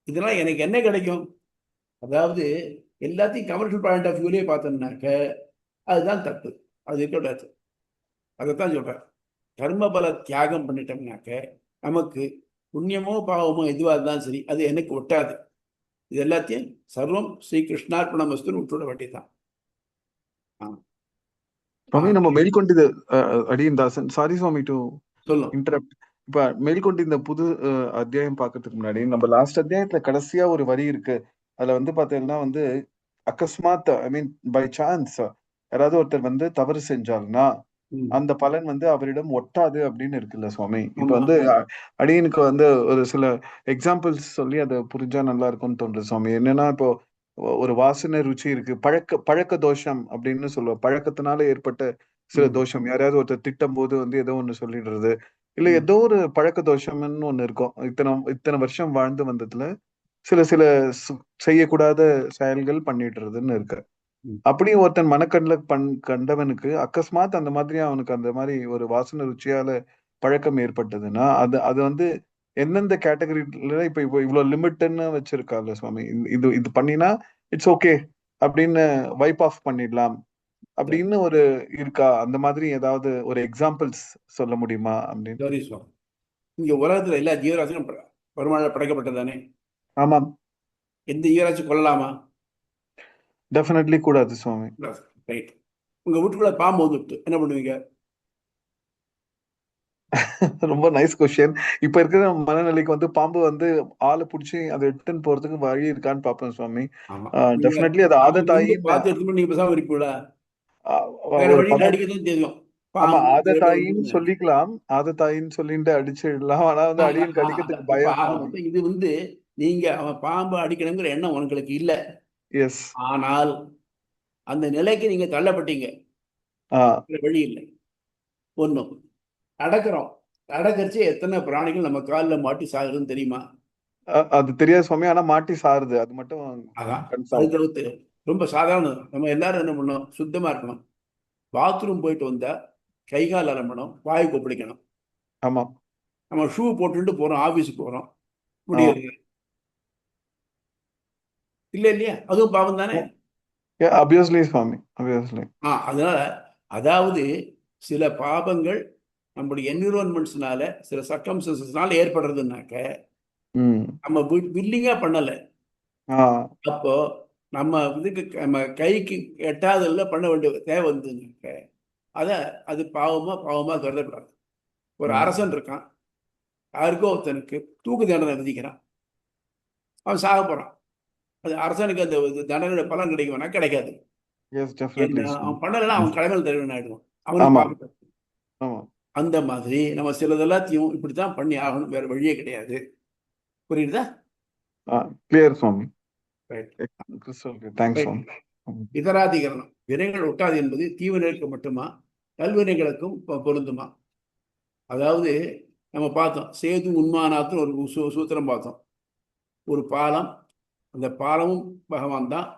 இதெல்லாம் எனக்கு என்ன கிடைக்கும்? அதாவது எல்லாத்தையும் கமர்ஷியல் பாயிண்ட் ஆஃப் வியூலேயே பார்த்தோம்னாக்க அதுதான் தப்பு, அது இருக்கக்கூடாது. அதைத்தான் சொல்றேன். கர்ம பல தியாகம் பண்ணிட்டோம்னாக்க நமக்கு புண்ணியமோ பாவமோ எதுவாக இருந்தாலும் சரி அது எனக்கு ஒட்டாது. இது எல்லாத்தையும் சர்வம் ஸ்ரீ கிருஷ்ணார்ப்பணமஸ்துன்னு விட்டுவிட வேண்டியதுதான். சுவாமி, நம்ம மேல்கொண்டு அடியன் தாசன், சாரி சுவாமி டு சொல்லும். இன்டரப்ட். இப்ப மேல்கொண்டு இந்த புது அத்தியாயம் பார்க்கறதுக்கு முன்னாடி நம்ம லாஸ்ட் அத்தியாயத்துல கடைசியா ஒரு வரி இருக்கு. அதுல பாத்தீங்கன்னா அக்கஸ்மாத், ஐ மீன் பை சான்ஸ் யாராவது ஒருத்தர் தவறு செஞ்சால்னா அந்த பலன் அவரிடம் ஒட்டாது அப்படின்னு இருக்குல்ல சுவாமி. இப்ப அடியனுக்கு ஒரு சில எக்ஸாம்பிள்ஸ் சொல்லி அதை புரிஞ்சா நல்லா இருக்கும்னு தோன்றுது சுவாமி. என்னன்னா, இப்போ ஒரு வாசனை ருச்சி இருக்கு, பழக்க தோஷம் அப்படின்னு சொல்லுவோம். பழக்கத்தினால ஏற்பட்ட சில தோஷம். யாரையாவது ஒருத்தர் திட்டும் போது ஏதோ ஒண்ணு சொல்லிடுறது, இல்ல ஏதோ ஒரு பழக்க தோஷம்னு ஒண்ணு இருக்கும். இத்தனை வருஷம் வாழ்ந்து வந்ததுல சில சில செய்யக்கூடாத செயல்கள் பண்ணிடுறதுன்னு இருக்கு. அப்படியும் ஒருத்தன் மனக்கண்ல கண்டவனுக்கு அக்கஸ்மாத் அந்த மாதிரி அவனுக்கு அந்த மாதிரி ஒரு வாசனை ருச்சியால பழக்கம் ஏற்பட்டதுன்னா அது அது எந்தெந்த கேட்டகரியில இப்ப இவ்வளவு லிமிட்னு வச்சிருக்காங்க சுவாமி. இது இது பண்ணினா இட்ஸ் ஓகே அப்படின்னு வைப் ஆஃப் பண்ணிடலாம் அப்படின்னு ஒரு இருக்கா? அந்த மாதிரி ஏதாவது ஒரு எக்ஸாம்பிள்ஸ் சொல்ல முடியுமா அப்படின்னு? சரி சுவாமி, இங்க உலகத்துல எல்லா ஜீவராசியும் பெருமாள் படைக்கப்பட்டதானே? ஆமாம். எந்த ஜீவராசி கொள்ளலாமா? டெஃபினெட்லி கூடாது சுவாமி. ரைட். உங்க வீட்டுக்குள்ள பாம்பு வந்துட்டு என்ன பண்ணுவீங்க? ரொம்ப நைஸ் கொஸ்டின். இப்ப இருக்கிற மனநிலைக்கு பாம்பு ஆளை பிடிச்சி அதை எடுத்துன்னு போறதுக்கு வழி இருக்கான்னு பாப்பேன் சுவாமி. டெஃபினெட்லி அது ஆதத்தாயின் பார்த்து எடுத்து நீங்க பேசாம இருப்பீங்களா? வேற ஒரு வழியில அடிக்கதான் தெரியும். ஆமா, ஆதத்தாயின்னு சொல்லிக்கலாம். ஆதத்தாயின்னு சொல்லிட்டு அடிச்சிடலாம். ஆனா அடியன் கடிக்கிறதுக்கு பயம். இது நீங்க அவன் பாம்பு அடிக்கணுங்கிற எண்ணம் உங்களுக்கு இல்ல. எஸ். ஆனால் அந்த நிலைக்கு நீங்க தள்ளப்பட்டீங்க, வழி இல்லை. ஒண்ணும் அடக்கிறோம், அடக்கரிச்சு எத்தனை பிராணிகள் நம்ம காலில் மாட்டி சாகுதுன்னு தெரியுமா? அது தெரியாது சுவாமி, ஆனா மாட்டி சாருது, அது மட்டும். அதான் அது தவிர்த்து ரொம்ப சாதாரணம். நம்ம எல்லாரும் என்ன பண்ணணும்? சுத்தமா இருக்கணும். பாத்ரூம் போயிட்டு வந்தா கை கால் அலம்பணும், வாய் கொப்பளிக்கணும். ஆமா. நம்ம ஷூ போட்டுட்டு போறோம், ஆபீஸுக்கு போறோம், முடியாது இல்ல இல்லையா? அதுவும் பாவம் தானே. obviously சுவாமி, obviously. அதனால அதாவது சில பாபங்கள் நம்முடைய என்விரான்மெண்ட்ஸ்னால சில சர்க்கம்ஸ்டன்சஸ்னால ஏற்படுறதுனாக்க நம்ம வில்லிங்கா பண்ணல. அப்போ நம்ம நம்ம கைக்கு எட்டாவதுல பண்ண வேண்டிய தேவை வந்ததுனாக்க அது பாவமா கருதப்படாது. ஒரு அரசன் இருக்கான், யாருக்கோ ஒருத்தனுக்கு தூக்கு தண்டனை விதிக்கிறான், அவன் சாக போறான். அது அரசனுக்கு அந்த தண்டனையோட பலன் கிடைக்கும்னா கிடைக்காது. அவன் பண்ணலன்னா அவன் கடமையில் தலைவன் ஆயிடுவான், அவனுக்கு பாவம். அந்த மாதிரி நம்ம சிலது எல்லாத்தையும் இப்படித்தான் பண்ணி ஆகணும், வேற வழியே கிடையாது. புரியுதா? கிளியர் சுவாமி. இதராதிகரணம், வினைகள் ஒட்டாது என்பது தீவினைகளுக்கு மட்டுமா கல்வினைகளுக்கும் பொருந்துமா? அதாவது நம்ம பார்த்தோம், சேது உண்மானாத்துன்னு ஒரு சூத்திரம் பார்த்தோம். ஒரு பாலம், அந்த பாலமும் பகவான் தான்,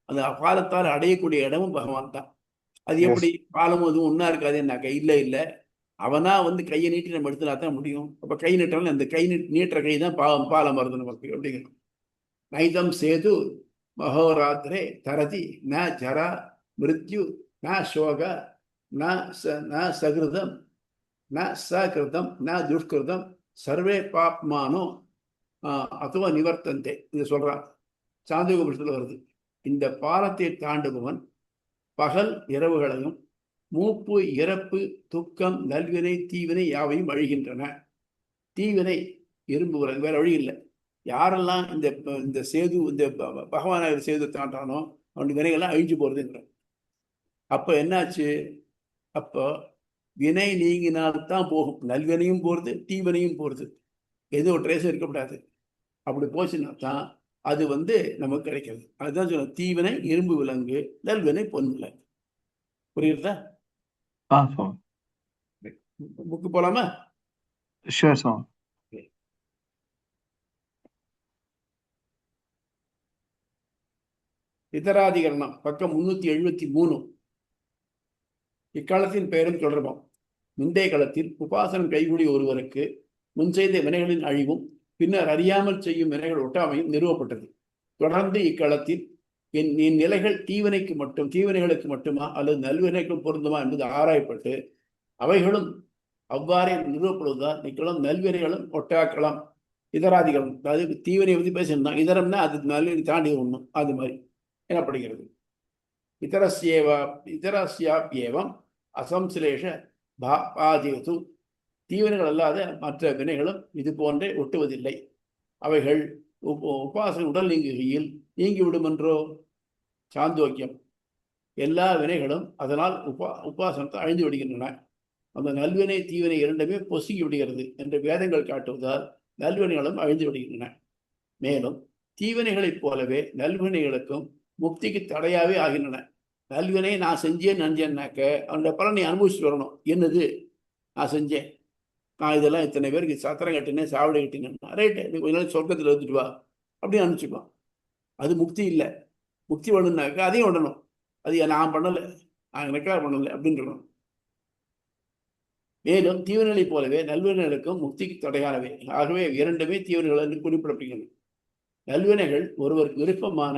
அந்த பாலத்தால் அடையக்கூடிய இடமும் பகவான் தான். அது எப்படி பாலமும் அதுவும் ஒன்னா இருக்காதுன்னாக்க இல்ல அவனா கையை நீட்டி நம்ம எடுத்துனா தான் முடியும். அப்ப கை நீட்டாலும் அந்த கை நீட்டுற கை தான் பாலம் வருது நமக்கு அப்படிங்கிறோம். நைதம் சேது மகோராத்திரே தரதி ந ஜரா மிருத்யு ந சோக ந சகிருதம் ந சகிருதம் ந துஷ்கிருதம் சர்வே பாப்மானோ அதுவா நிவர்த்தந்தே. இது சொல்றான், சாந்தோக புருஷத்துல வருது. இந்த பாலத்தை தாண்டுபவன் பகல் இரவுகளையும் மூப்பு இறப்பு துக்கம் நல்வினை தீவினை யாவையும் அழிகின்றன. தீவினை இரும்புகிறது, வேற வழி இல்லை. யாரெல்லாம் இந்த சேது இந்த பகவானாகிற சேது தாண்டானோ அவனுடைய வினைகள்லாம் அழிஞ்சு போறதுங்கிற. அப்போ என்னாச்சு? அப்போ வினை நீங்கினால்தான் போகும். நல்வினையும் போறது, தீவினையும் போறது, எதுவும் ஒரு ட்ரேஸும் இருக்கக்கூடாது. அப்படி போச்சுன்னா தான் அது நமக்கு கிடைக்கிறது. அதுதான் சொல்ல, தீவினை இரும்பு விலங்கு, நல்வினை பொன் விலங்கு. புரியுறதா? சுவாமி. புக்கு போலாமா? ஷூர் சுவாமி. இதராதிகரணம் பக்கம் 373. இக்காலத்தின் பெயரும் தொடர்பாம். முந்தைய காலத்தில் உபாசனம் கைகூடிய ஒருவருக்கு முன் செய்த வினைகளின் அழிவும் பின்னர் அறியாமல் செய்யும் வினைகள் ஒட்டாமையும் நிறுவப்பட்டது. தொடர்ந்து இக்காலத்தில் என் நிலைகள் தீவினைகளுக்கு மட்டுமா அல்லது நல்வினைக்கும் பொருந்துமா என்பது ஆராயப்பட்டு அவைகளும் அவ்வாறே நிறுவப்படுவதால் நிக்கலாம் நல்வினைகளும் ஒட்டாக்கலாம். இதராதிகளும், அதாவது தீவினை பேசியிருந்தான். இதரம்னா அது நல்வினை தாண்டி ஒண்ணும், அது மாதிரி எனப்படுகிறது. இதரஸ்யாப்யேவம் அசம்சிலேஷ பாதியது. தீவினைகள் அல்லாத மற்ற வினைகளும் இது போன்றே ஒட்டுவதில்லை. அவைகள் உபாசனை உடல் நீங்குகையில் நீங்கிவிடும் என்றோ. சாந்தோக்கியம். எல்லா வினைகளும் அதனால் உபாசனத்தை அழிந்து விடுகின்றன. அந்த நல்வினை தீவினை இரண்டுமே பொசுங்கி விடுகிறது என்று வேதங்கள் காட்டுவதால் நல்வினைகளும் அழிந்து விடுகின்றன. மேலும் தீவினைகளைப் போலவே நல்வினைகளுக்கும் முக்திக்கு தடையாவே ஆகின்றன. நல்வினை நான் செஞ்சேன்னு நினைச்சேன்னாக்க அவனுடைய பலனை அனுபவிச்சுட்டு வரணும். என்னது நான் செஞ்சேன், நான் இதெல்லாம் இத்தனை பேருக்கு சத்திரம் கட்டினேன், சாவடி கட்டினேன், ரைட்டு, நீ கொஞ்ச நாள் சொர்க்கத்தில் வந்துட்டு வா அப்படின்னு அனுப்பிச்சுப்பான். அது முக்தி இல்லை. முக்தி வேணும்னாக்க அதையும் விடணும். அது நான் பண்ணலை, நான் எனக்காக பண்ணலை அப்படின்றணும். மேலும் தீவினைகளைப் போலவே நல்வினைகளுக்கும் முக்திக்கு தடையானவை. ஆகவே இரண்டுமே தீவினைகள் என்று குறிப்பிடப்படுகிறது. நல்வினைகள் ஒருவருக்கு விருப்பமான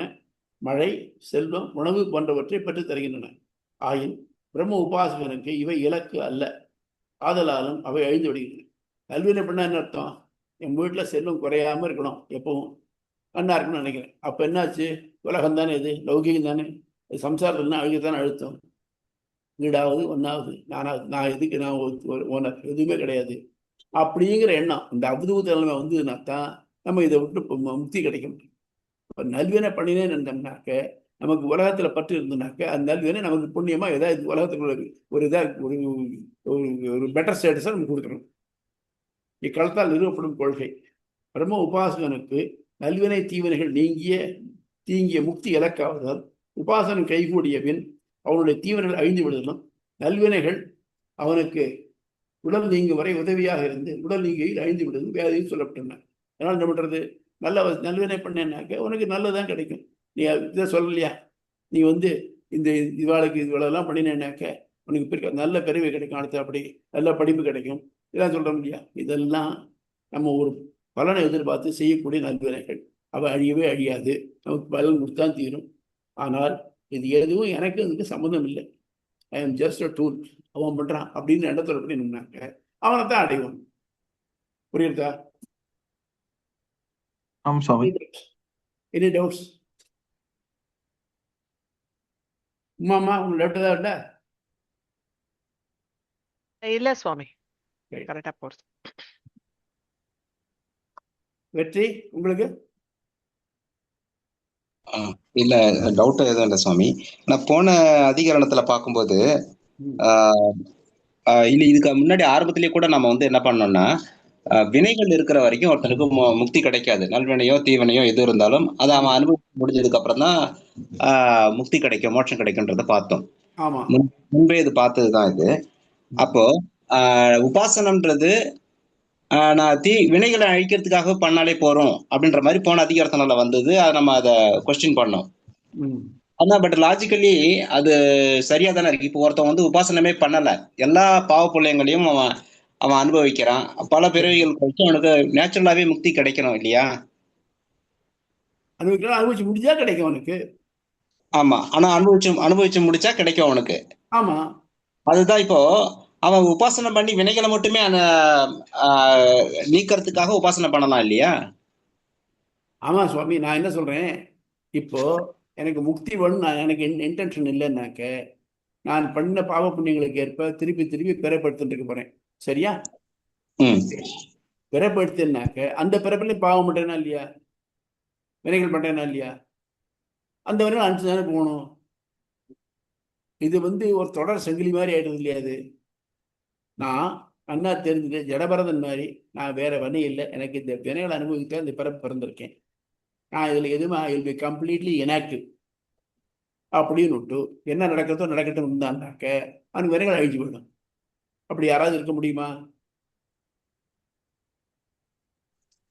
மழை, செல்வம், உணவு போன்றவற்றை பெற்றுத் தருகின்றன. ஆயின் பிரம்ம உபாசகனுக்கு இவை இலக்கு அல்ல. ஆதலாலும் அவை அழிந்து விடுகின்றன. நல்வினை பண்ண என்ன அர்த்தம்? என் வீட்டில் செல்வம் குறையாம இருக்கணும், எப்பவும் நன்னா இருக்கணும்னு நினைக்கிறேன். அப்போ என்னாச்சு? உலகம் தானே, இது லௌகிகம் தானே, சம்சாரத்துலன்னா அழுகத்தானே அழுத்தம். வீடாவது ஒன்றாவது நான் எதுக்கு, நான் ஓனர், எதுவுமே கிடையாது அப்படிங்கிற எண்ணம், இந்த அவதூத நிலைமை வந்ததுன்னா தான் நம்ம இதை விட்டு முக்தி கிடைக்கும். இப்போ நல்வினை பண்ணினே இருந்தோம்னாக்க, நமக்கு உலகத்துல பற்று இருந்தோம்னாக்க, அந்த நல்வினை நமக்கு புண்ணியமா ஏதாவது உலகத்துக்கு ஒரு பெட்டர் ஸ்டேட்டஸை நமக்கு கொடுக்கணும். இக்காலத்தால் நிறுவப்படும் கொள்கை. பிரம்ம உபாசகனுக்கு நல்வினை தீவினைகள் தீங்கிய முக்தி இலக்காவதால் உபாசனம் கைகூடிய பின் அவனுடைய தீவினைகள் அழிந்து விடுதலும், நல்வினைகள் அவனுக்கு உடல் நீங்கும் வரை உதவியாக இருந்து உடல் நீங்கியில் அழிந்து விடுதலும் வேதையும் சொல்லப்பட்டன. அதனால் என்ன பண்றது? நல்வினை பண்ணேன்னாக்க உனக்கு நல்லதான் கிடைக்கும். நீ இதை சொல்லலையா? நீ இந்த இவ்வளோலாம் பண்ணினேன்னாக்க உனக்கு பிறக்க நல்ல பிறவி கிடைக்கும், அடுத்த அப்படி நல்ல படிப்பு கிடைக்கும், இதெல்லாம் சொல்கிறோம் இல்லையா? இதெல்லாம் நம்ம ஒரு பலனை எதிர்பார்த்து செய்யக்கூடிய நல்வினைகள். அவள் அழியவே அழியாது, நமக்கு பலன் கொடுத்தான் தீரும். ஆனால் இது எதுவும் எனக்கு அதுக்கு சம்மந்தம் இல்லை. I am just a tool. அவன் பண்ணுறான் அப்படின்னு இடத்துல பண்ணினாக்க அவனை தான் அடைவான். புரியுதா? Any doubts? உமாமா உங்களுக்கு டவுட் ஏதாவது இல்லை? இல்ல சுவாமி, கரெக்டா போறது. வெற்றி உங்களுக்கு? இல்ல, டவுட் எதுவும் இல்லை சுவாமி. நான் போன அதிகரணத்துல பார்க்கும்போது இல்ல, இதுக்கு முன்னாடி ஆரம்பத்திலேயே கூட நம்ம என்ன பண்ணோம்னா, வினைகள் இருக்கிற வரைக்கும் ஒருத்தனுக்கு முக்தி கிடைக்காது. நல்வினையோ தீவினையோ எது இருந்தாலும் அதை அவன் அனுபவிச்சு முடிஞ்சதுக்கு அப்புறம் தான் முக்தி கிடைக்கும், மோட்சம் கிடைக்கும்ன்றத பார்த்தோம். முன்பே இது பார்த்ததுதான் இது. அப்போ உபாசனம்ன்றது நான் வினைகளை அழிக்கிறதுக்காக பண்ணாலே போறோம் அப்படின்ற மாதிரி போன அதிகாரத்தினால வந்தது. நம்ம அதை கொஸ்டின் பண்ணோம். ஆனா பட் லாஜிக்கலி அது சரியா தானே இருக்கு. இப்போ ஒருத்தன் உபாசனமே பண்ணல, எல்லா பாவ புள்ளைங்களையும் அவன் அனுபவிக்கிறான். பல பிறவிகள் கழிச்சு அவனுக்கு நேச்சுரலாவே முக்தி கிடைக்கணும் இல்லையா? அனுபவிச்சு முடிச்சா கிடைக்கும் அவனுக்கு. ஆமா, ஆனா அனுபவிச்சு முடிச்சா கிடைக்கும் அவனுக்கு. ஆமா, அதுதான் இப்போ அவன் உபாசனை பண்ணி வினைகளை மட்டுமே நீக்கிறதுக்காக உபாசனை பண்ணலாம் இல்லையா? ஆமா சுவாமி, நான் என்ன சொல்றேன், இப்போ எனக்கு முக்தி வேணும், எனக்கு இன்டென்ஷன் இல்லைன்னாக்க நான் பண்ண பாவ புண்ணியங்களுக்கு ஏற்ப திருப்பி திருப்பி பிறப்படுத்திட்டு இருக்க போறேன். சரியா? பிறப்படுத்தினாக்க அந்த பிறப்பிலையும் பாவம் பண்றேனா இல்லையா, வினைகள் பண்றேனா இல்லையா, அந்த வரையும் அனுப்பிச்சு தானே போகணும். இது ஒரு தொடர் சங்கிலி மாதிரி ஆயிடுறது இல்லையா? அது நான் அண்ணா தெரிஞ்சுட்டு ஜடபரதன் மாதிரி நான் வேற வழி இல்லை, எனக்கு இந்த வினைகளை அனுபவிக்க இந்த பிறப்பு பிறந்திருக்கேன், நான் இதுல எதுவுமே I will be completely inactive அப்படின்னு விட்டு என்ன நடக்கிறதோ நடக்கட்டும் இருந்தான்னாக்க அவனுக்கு வினைகள் அழிஞ்சு போயிடும். அப்படி யாராவது இருக்க முடியுமா?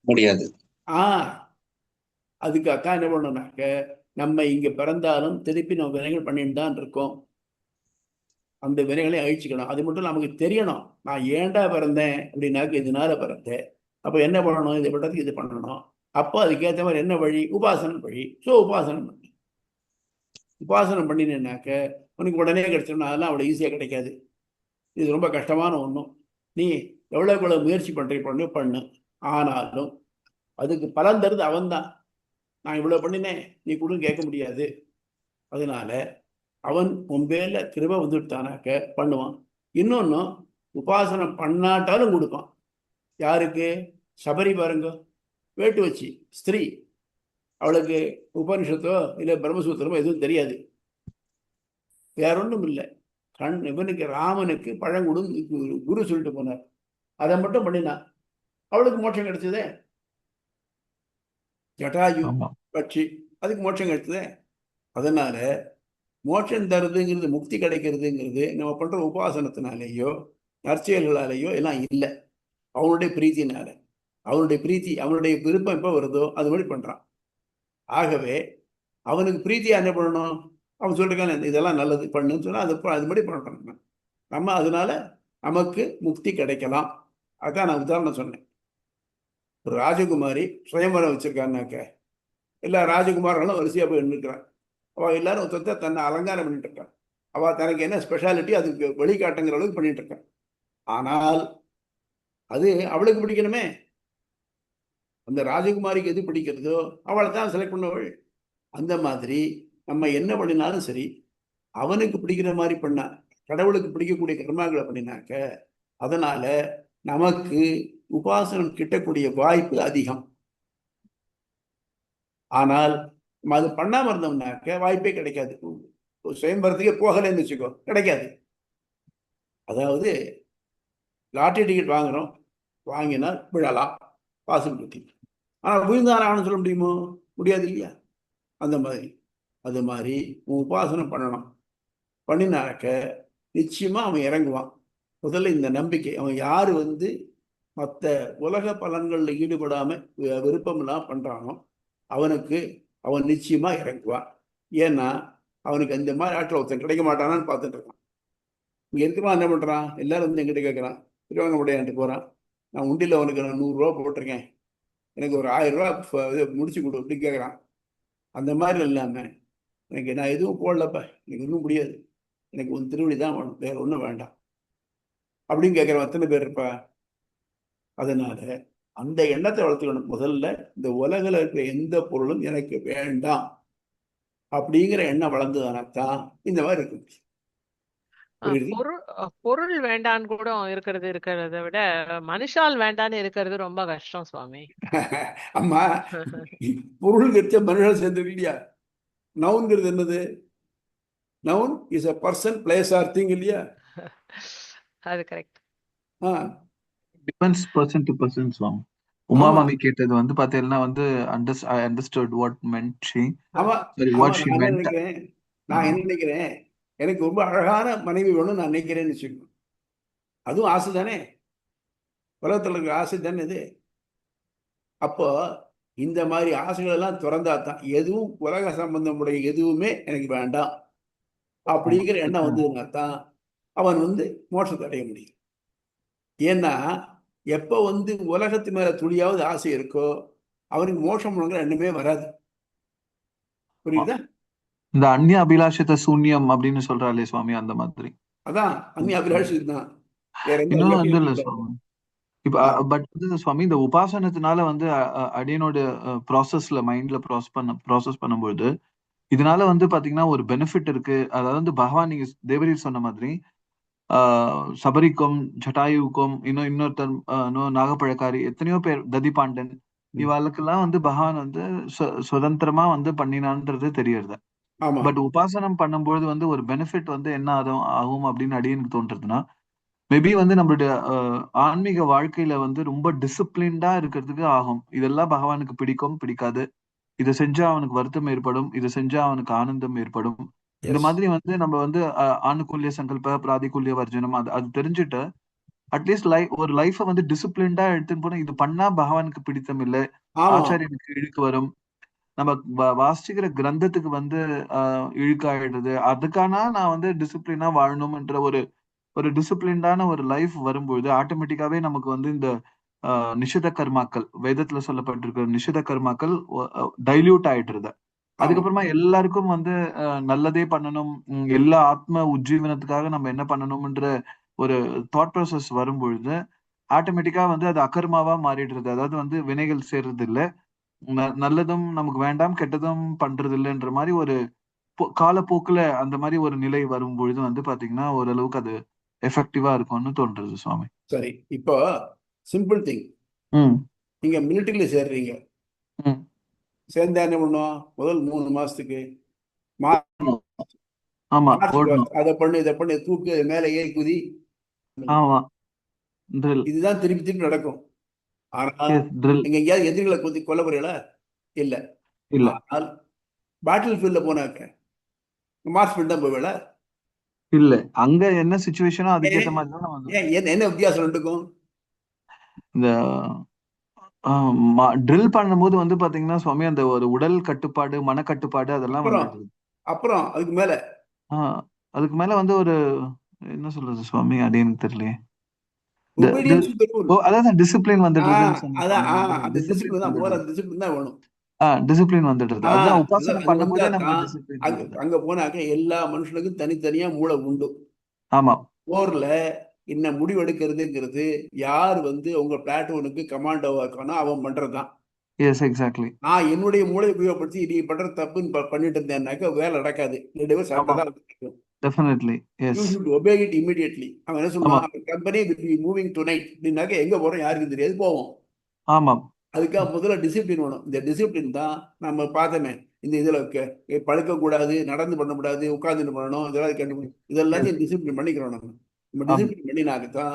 முடியாது. அதுக்கு அக்கா என்ன பண்ணோம்னாக்க, நம்ம இங்க பிறந்தாலும் திருப்பி நம்ம வினைகள் பண்ணிட்டு தான் இருக்கோம், அந்த வினைகளை அழிச்சுக்கணும். அது மட்டும் நமக்கு தெரியணும், நான் ஏன்டா பிறந்தேன் அப்படின்னாக்க இதனால பிறந்தேன், அப்போ என்ன பண்ணணும், இதை பண்றதுக்கு இது பண்ணணும். அப்போ அதுக்கேற்ற மாதிரி என்ன வழி? உபாசனம் வழி. ஸோ உபாசனம் பண்ணி உபாசனம் பண்ணினேன்னாக்க உனக்கு உடனே கிடைச்சிடணும். அதெல்லாம் அவ்வளோ ஈஸியாக கிடைக்காது, இது ரொம்ப கஷ்டமான ஒன்றும். நீ எவ்வளோக்கு எவ்வளோ முயற்சி பண்ணு. ஆனாலும் அதுக்கு பலன் தருது அவன்தான். நான் இவ்வளோ பண்ணினேன் நீ கூட கேட்க முடியாது. அதனால அவன் உன் பேர்ல கிருபை வந்துட்டானாக்க பண்ணுவான். இன்னொன்னு, உபாசனம் பண்ணாட்டாலும் கொடுப்பான். யாருக்கு? சபரி பாருங்க, வேட்டு வச்சு ஸ்திரீ, அவளுக்கு உபனிஷத்தோ இல்லை பிரம்மசூத்திரமோ எதுவும் தெரியாது, வேற ஒன்றும் இல்லை. இவனுக்கு ராமனுக்கு பழங்குடு குரு சொல்லிட்டு போனார், அதை மட்டும் பண்ணினான், அவளுக்கு மோட்சம் கிடைச்சதே. ஜட்டாயு பட்சி, அதுக்கு மோட்சம் கிடைச்சதே. அதனால மோட்சம் தருதுங்கிறது, முக்தி கிடைக்கிறதுங்கிறது நம்ம பண்ற உபாசனத்தினாலேயோ நற்செயல்களாலேயோ எல்லாம் இல்லை, அவனுடைய பிரீத்தினால. அவனுடைய பிரீத்தி, அவனுடைய விருப்பம் எப்போ வருதோ அது மாதிரி பண்றான். ஆகவே அவனுக்கு பிரீத்தியா என்ன பண்ணணும்? அவன் சொல்லிருக்கான் இதெல்லாம் நல்லது பண்ணுன்னு சொன்னா அது மாதிரி பண்றான். நம்ம அதனால நமக்கு முக்தி கிடைக்கலாம். அதான் நான் உதாரணம் சொன்னேன். ஒரு ராஜகுமாரி சுயம்பரம் வச்சிருக்கான்னாக்க எல்லா ராஜகுமார்களும் வரிசையா போய் நின்றுக்கிறான். அவள் எல்லாரும் ஒருத்தர் தன்னை அலங்காரம் பண்ணிட்டு இருக்கான். அவள் தனக்கு என்ன ஸ்பெஷாலிட்டி அதுக்கு வெளிக்காட்டுங்கிற அளவுக்கு பண்ணிட்டு இருக்கான். ஆனால் அது அவளுக்கு பிடிக்கணுமே. அந்த ராஜகுமாரிக்கு எது பிடிக்கிறதோ அவளை தான் செலக்ட் பண்ணவள். அந்த மாதிரி நம்ம என்ன பண்ணினாலும் சரி, அவனுக்கு பிடிக்கிற மாதிரி பண்ணா, கடவுளுக்கு பிடிக்கக்கூடிய கர்மாக்களை பண்ணினாக்க அதனால நமக்கு உபாசனம் கிட்டக்கூடிய வாய்ப்பு அதிகம். ஆனால் நம்ம அது பண்ணாம இருந்தோம்னாக்க வாய்ப்பே கிடைக்காது. சுயம்பரத்துக்கே போகலன்னு வச்சுக்கோ, கிடைக்காது. அதாவது லாட்டரி டிக்கெட் வாங்குறோம், வாங்கினால் விழலாம், பாசிபிலிட்டி. ஆனால் விழுந்தாரான்னு சொல்ல முடியுமோ? முடியாது இல்லையா? அந்த மாதிரி அது மாதிரி உபாசனம் பண்ணணும். பண்ணினாக்க நிச்சயமா அவன் இறங்குவான். முதல்ல இந்த நம்பிக்கை, அவன் யாரு மற்ற உலக பலன்களில் ஈடுபடாம விருப்பம் இல்லாம பண்றானோ அவன் நிச்சயமா இறங்குவான். ஏன்னா அவனுக்கு அந்த மாதிரி ஆட்கள் ஒருத்தன் கிடைக்க மாட்டானான்னு பார்த்துட்டு இருக்கான். இங்க இருக்குமா என்ன பண்றான்? எல்லாரும் எங்கிட்ட கேட்கறான், திருவாங்கமுடையான்ட்டு போறான், நான் உண்டியில் அவனுக்கு நான் 100 ரூபா போட்டிருக்கேன், எனக்கு ஒரு 1000 ரூபா முடிச்சு கொடு அப்படின்னு கேட்குறான். அந்த மாதிரி இல்லாம, எனக்கு நான் எதுவும் போடலப்பா, எனக்கு இன்னும் முடியாது, எனக்கு ஒரு திருவடி தான் வேணும், வேற ஒன்றும் வேண்டாம் அப்படின்னு கேட்குறவன் எத்தனை பேர் இருப்பா? அதனால அந்த எண்ணத்தை வளர்த்துக்கணும். முதல்ல இந்த உலகில் இருக்கிற எந்த பொருளும் எனக்கு வேண்டாம் அப்படிங்கிற எண்ணம் வளர்ந்ததுனாத்தான் இந்த மாதிரி இருக்கு. பொருள் வேண்டான்னு கூட இருக்கிறத விட மனுஷால் வேண்டான்னு இருக்கிறது ரொம்ப கஷ்டம் சுவாமி. அம்மா, பொருள் கட்ச மனுஷன் சேர்ந்து இல்லையா? நவுன்கிறது என்னது? Noun is a person, place or thing இல்லையா? அது correct. Depends person to person Swami. Uma மாமி கேட்டது பாத்தீங்கன்னா I understood what meant she. What she meant. நான் என்ன நினைக்கிறேன், எனக்கு ரொம்ப அழகான மனைவி வேணும் நான் நினைக்கிறேன்னு வச்சுக்கணும். அதுவும் ஆசை தானே, உலகத்தில் இருக்கிற ஆசை தானே இது. அப்போ இந்த மாதிரி ஆசைகள் எல்லாம் திறந்தாதான் எதுவும் உலக சம்பந்தமுடைய எதுவுமே எனக்கு வேண்டாம் அப்படிங்கிற எண்ணம் வந்ததுன்னா தான் அவன் மோட்சத்தை அடைய முடியும். ஏன்னா எப்போ உலகத்து மேல துளியாவது ஆசை இருக்கோ அவனுக்கு மோட்சம் எண்ணமே வராது. புரியுதா? இந்த அந்நிய அபிலாஷத்தை சூன்யம் அப்படின்னு சொல்றாளே சுவாமி, அந்த மாதிரி. அதான் அந்நிய அபிலாஷம் தான். இன்னும் இல்ல சுவாமி. இப்ப பட் சுவாமி, இந்த உபாசனத்தினால அடியனோட ப்ராசஸ்ல மைண்ட்ல ப்ராசஸ் பண்ணும்போது இதனால பாத்தீங்கன்னா ஒரு பெனிஃபிட் இருக்கு. அதாவது பகவான் நீங்க தேவரீர் சொன்ன மாதிரி சபரிக்கும் ஜட்டாயுக்கும் இன்னொருத்தர் நாகப்பழக்காரி எத்தனையோ பேர், ததிபாண்டன், இவாளுக்கெல்லாம் பகவான் சுதந்திரமா பண்ணினான்றது தெரியறது. பட் உபாசனம் பண்ணும்போது ஒரு பெனிஃபிட் என்ன ஆகும் அப்படின்னு அடியனுக்கு தோன்றதுன்னா, மேபி வந்து நம்மளுடைய ஆன்மீக வாழ்க்கையில வந்து ரொம்ப டிசிப்ளின்டா இருக்கிறதுக்கு ஆகும். இதெல்லாம் பகவானுக்கு பிடிக்கும், பிடிக்காது. இதை செஞ்சா அவனுக்கு வருத்தம் ஏற்படும், இதை செஞ்சா அவனுக்கு ஆனந்தம் ஏற்படும். இந்த எஸ். மாதிரி வந்து நம்ம வந்து ஆணுக்குல்ய சங்கல்ப பிராதிகுல்ய வர்ஜனம் அது அது தெரிஞ்சுட்டு அட்லீஸ்ட் ஒரு லைஃபை வந்து டிசிப்ளின்டா எடுத்துன்னு போனா இது பண்ணா பகவானுக்கு பிடித்தம் இல்லை, ஆமா. ஆச்சாரியனுக்கு இழுக்கு வரும், நம்ம வாசிக்கிற கிரந்தத்துக்கு வந்து இழுக்காயிடுது. அதுக்கான நான் வந்து டிசிப்ளினா வாழணும்ன்ற ஒரு ஒரு டிசிப்ளின்டான ஒரு லைஃப் வரும்பொழுது ஆட்டோமேட்டிக்காவே நமக்கு வந்து இந்த நிஷித கர்மாக்கள், வேதத்துல சொல்லப்பட்டிருக்கிற நிஷித கர்மாக்கள் டைல்யூட் ஆயிடுறது. ஆமா. அதுக்கப்புறமா எல்லாருக்கும் வந்து நல்லதே பண்ணணும், எல்லா ஆத்ம உஜ்ஜீவனத்துக்காக நம்ம என்ன பண்ணணும்ன்ற ஒரு தாட் ப்ராசஸ் வரும்பொழுது ஆட்டோமேட்டிக்கா வந்து அது அகர்மாவா மாறிடுறது. அதாவது வந்து வினைகள் சேர்றது இல்ல, நல்லதும் நமக்கு வேண்டாம், கெட்டதும் பண்றது இல்லைன்ற மாதிரி ஒரு காலப்போக்குல அந்த மாதிரி ஒரு நிலை வரும்பொழுது வந்து பாத்தீங்கன்னா ஓரளவுக்கு அது எஃபெக்டிவா இருக்கும்னு தோன்றது சுவாமி. சரி, இப்போ சிம்பிள் திங். ம் நீங்க மிலிட்டரியில சேர்றீங்க. ம் சேர்ந்தா என்ன பண்ணுவோம்? முதல் 3 மாசத்துக்கு ஆமா மார்ச் ஓடணும். அதை பண்ணு, இதை பண்ணு, தூக்கு, அது மேலே ஏறி குதி. ஆமா ட்ரில். இதுதான் திருப்பி திருப்பி நடக்கும். ஆனா எஸ் ட்ரில். நீங்க எங்கேயாவது எதிரிகளை குத்தி கொல்ல போறீங்களா? இல்ல. இல்ல ஆனால் பேட்டில் ஃபீல்ட்ல போனாக்க மார்ச் பண்ணி தான் போவேல. இல்ல அங்க என்ன சுச்சுவேஷனோ அதுக்கேத்த மாதிரி தான் நம்ம வந்து ஏன் என்ன வித்தியாசம் ரெண்டுக்கும்? இந்த ட்ரில் பண்ணும்போது வந்து பாத்தீங்கன்னா சுவாமி அந்த ஒரு உடல் கட்டுப்பாடு, மனக்கட்டுப்பாடு அதெல்லாம் அப்புறம் வந்துடுது. அப்புறம் அதுக்கு மேல ஆஹ் அதுக்கு மேல வந்து ஒரு என்ன சொல்றது சுவாமி, அது எனக்கு தெரியலையே. இந்த ஒபீடியன்ஸ் டு தி ரூல். அதான் டிசிப்ளின் வந்துடுறதுன்னு சொன்ன அதான் சுவாமி, அதான் அந்த டிசிப்ளின் டிசிப்ளின் தான், முதல்ல வந்துடுறது. அந்த டிசிப்ளின் தான் வேணும். டிசிப்ளின் வந்துடுறது, அதுதான் உபாசனம் அது பண்ணும் வந்தா போதே நமக்கு தான் டிசிப்ளின் அங்க வருது. அங்க போனாக்க எல்லா மனுஷனுக்கும் தனித்தனியா மூளை உண்டு. ஆமா. போர்ல என்ன முடிவு எடுக்கிறதுங்கிறது யார் வந்து உங்க பிளாட்டூனுக்கு கமாண்டோவா இருக்கானோ அவன் பண்றதுதான். Yes exactly. நான் என்னுடைய மூளை உபயோகப்படுத்தி நீ பண்ற தப்புன்னு பண்ணிட்டு இருந்தேன்னாக்க வேலை நடக்காது. 2 பேரும் சண்டை ஆமா தான் நடக்கும். Definitely. Yes. Should obey it immediately. அவன் என்ன ஆமா சொல்லுவான்? Company will be moving tonight அப்படின்னாக்க எங்க போறோம் யாருக்கும் தெரியாது, போவோம். ஆமா. அதுக்காக முதல்ல டிசிப்ளின் வேணும். இந்த டிசிப்ளின் தான் நம்ம பார்த்தோமே. இந்த இதுல படுக்கக்கூடாது, நடந்து பண்ணக்கூடாது, உட்கார்ந்துட்டு பண்ணணும், இதெல்லாம் இதெல்லாத்தையும் டிசிப்ளின் பண்ணிக்கிறோம். நம்ம ஆமா. டிசிப்ளின் பண்ணினாக்கத்தான்